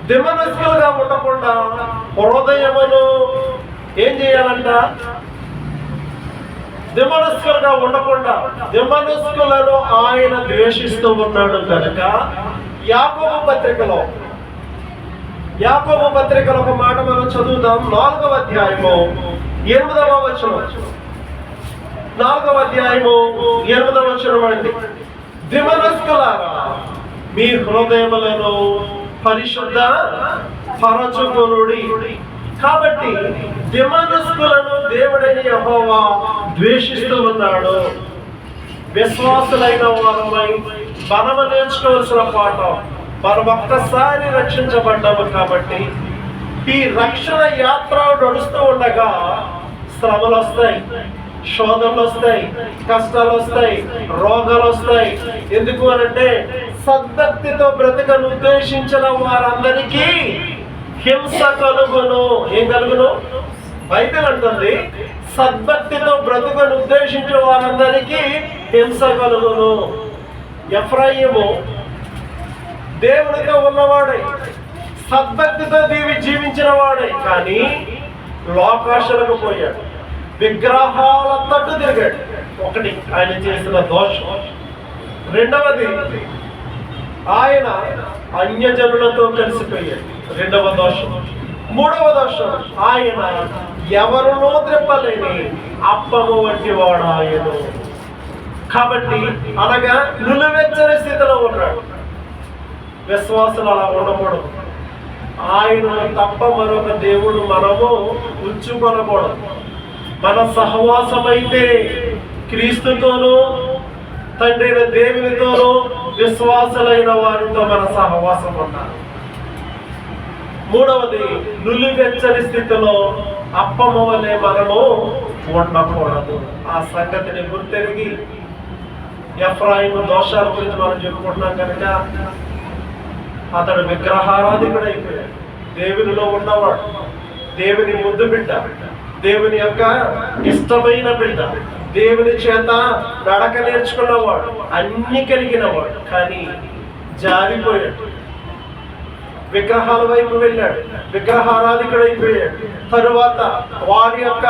ద్విమనస్కులుగా ఉండకుండా హృదయమును ఏం చేయాలంట? ద్విమనస్కులుగా ఉండకుండా ద్విమనస్కులను ఆయన ద్వేషిస్తూ ఉన్నాడు కనుక యాకోబు పత్రికలో ఒక మాట మనం చదువుదాం. 4వ అధ్యాయము 8వ వచనం. 4వ అధ్యాయము 8వ వచనం అండి. ద్విమనస్కులారా మీ హృదయములను పరిశుద్ధ పరచుకొనుడి. కాబట్టి ద్విమనస్కులను దేవుడైన యెహోవా ద్వేషిస్తూ ఉన్నాడు. విశ్వాసులైన వారమై మనము నేర్చుకోవాల్సిన పాఠం, మనం ఒక్కసారి రక్షించబడ్డాము కాబట్టి ఈ రక్షణ యాత్ర నడుస్తూ ఉండగా శ్రమలు వస్తాయి, శోధనలు వస్తాయి, కష్టాలు వస్తాయి, రోగాలు వస్తాయి. ఎందుకు అనంటే సద్భక్తితో బ్రతకను ఉద్దేశించిన వారందరికీ హింస కలుగును. ఏం కలుగును? బైబిల్ అంటుంది సద్భక్తితో బ్రతుకను ఉద్దేశించిన వారందరికీ హింస కలుగును. ఎఫ్రాయిము దేవునితో ఉన్నవాడే, సద్భక్తితో జీవించిన వాడే, కానీ లోకాశలకు పోయాడు, విగ్రహాల తట్టు తిరిగాడు. ఒకటి ఆయన చేసిన దోషం. రెండవది ఆయన అన్యజనులతో కలిసిపోయాడు, రెండవ దోషం. మూడవ దోషం, ఆయన ఎవరినో త్రిప్పలేని అప్పము వంటి వాడు ఆయన. కాబట్టి అనగా నిలువెచ్చని స్థితిలో ఉన్నాడు. విశ్వాసులు అలా ఉండకూడదు. ఆయన తప్ప మరొక దేవుడు మనము ఉంచుకొనకూడదు. మన సహవాసమైతే క్రీస్తుతోనూ తండ్రి అయిన దేవునితోనూ విశ్వాసులైన వారితో మన సహవాసం ఉండాలి. మూడవది, నులివెచ్చని స్థితిలో అప్పమ్మ వలె మనము ఉండకూడదు. ఆ సంగతిని గుర్తెరిగి ఎఫ్రాయిము దోషాల గురించి మనం చెప్పుకుంటున్నాం కనుక అతడు విగ్రహారాధికుడు అయిపోయాడు. దేవునిలో ఉన్నవాడు, దేవుని ముద్దు బిడ్డ, దేవుని యొక్క ఇష్టమైన బిడ్డ, దేవుని చేత నడక నేర్చుకున్నవాడు, అన్ని కలిగినవాడు, కానీ జారిపోయాడు, విగ్రహాల వైపు వెళ్ళాడు, విగ్రహారాధికుడు అయిపోయాడు. తరువాత వారి యొక్క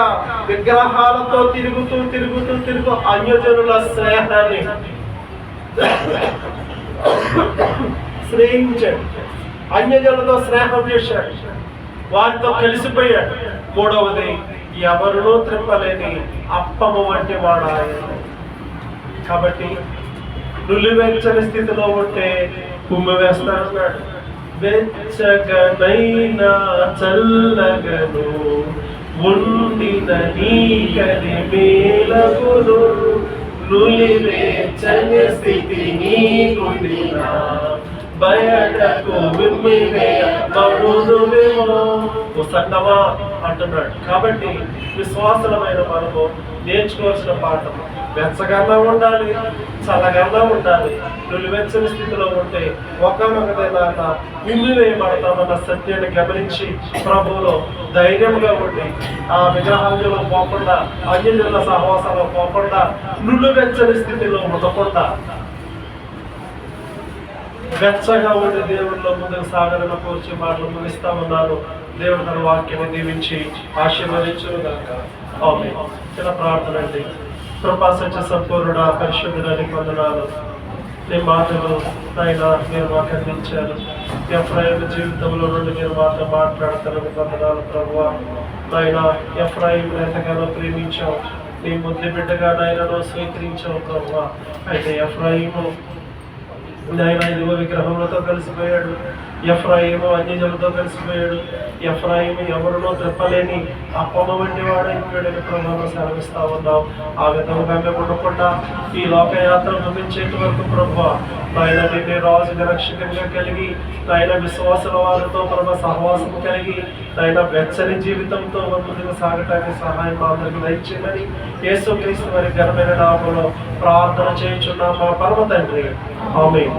విగ్రహాలతో తిరుగుతూ అన్యజనుల స్నేహాన్ని స్నేహించాడు, అన్యజనులతో స్నేహం చేశాడు, వారితో కలిసిపోయాడు. మూడవది, ఎవరినో త్రిప్పలేని అప్పము వంటి వాడు ఆయన. కాబట్టి నులివెచ్చని స్థితిలో ఉంటే కుమ్మి వేస్తానన్నాడు. వెచ్చగనైనా చల్లగను ఉండిన నీకది మేలగును, నులివెచ్చని స్థితి నీకుండినా బయటకు విమ్మివేయబడుదువేమో సంగమా అంటున్నాడు. కాబట్టి విశ్వాసులమైన మనము నేర్చుకోవాల్సిన పాఠం, వెచ్చగా ఉండాలి, చల్లగా ఉండాలి. నులివెచ్చని స్థితిలో ఉంటే ఒకనొకదైనాక విమ్మివేయబడతామన్న సత్యాన్ని గమనించి ప్రభువులో ధైర్యంగా ఉండి ఆ విగ్రహాలలో పోకుండా, అన్యజనుల సహవాసంలో పోకుండా, నులివెచ్చని స్థితిలో ఉండకుండా వెచ్చగా ఉండే దేవుడిలో ముందుకు సాగరణ కోర్చి మాటలు ముగిస్తా ఉన్నాను. దేవుడు తన వాక్యాన్ని దీవించి ఆశీర్వదించును గాక. ఆమేన్. చిన్న ప్రార్థన అండి. కృపా సత్య సంపూర్ణుడా, పరిశుద్ధుడానికి వందనాలు. నీ మాటలు నాయనా మీరు మాకు అందించారు. ఎఫ్రాయిము జీవితంలో నుండి మీరు మాతో మాట్లాడతారని వందనాలు ప్రభువా. నాయనా ఎఫ్రాయిము ఎంతగానో ప్రేమించావు, నీ ముద్దు బిడ్డగా నాయనను స్వీకరించావు ప్రభువా. అయితే ఎఫ్రాయిము నాయన ఇదిగో విగ్రహములతో కలిసిపోయాడు, ఎఫ్రాయిము అన్యజనులతో కలిసిపోయాడు, ఎఫ్రాయిము ఎవరినో త్రిప్పలేని అప్పమ్మ వంటి వాడైపోయాడని ప్రభావం సెలవిస్తా ఉన్నావు. ఆ విధంగా మేము ఉండకుండా ఈ లోకయాత్ర ముగించేటి వరకు ప్రభు నాయన నిన్నే రాజుగా రక్షకునిగా కలిగి, నాయన విశ్వాసుల వారితో ప్రభు సహవాసం కలిగి, నాయన వెచ్చని జీవితంతో ముందుకు సాగటానికి సహాయం అందరికి దయచేయమని యేసుక్రీస్తు వారి ఘనమైన నామములో ప్రార్థన చేయుచున్నాం మా పరమ తండ్రి. ఆమేన్.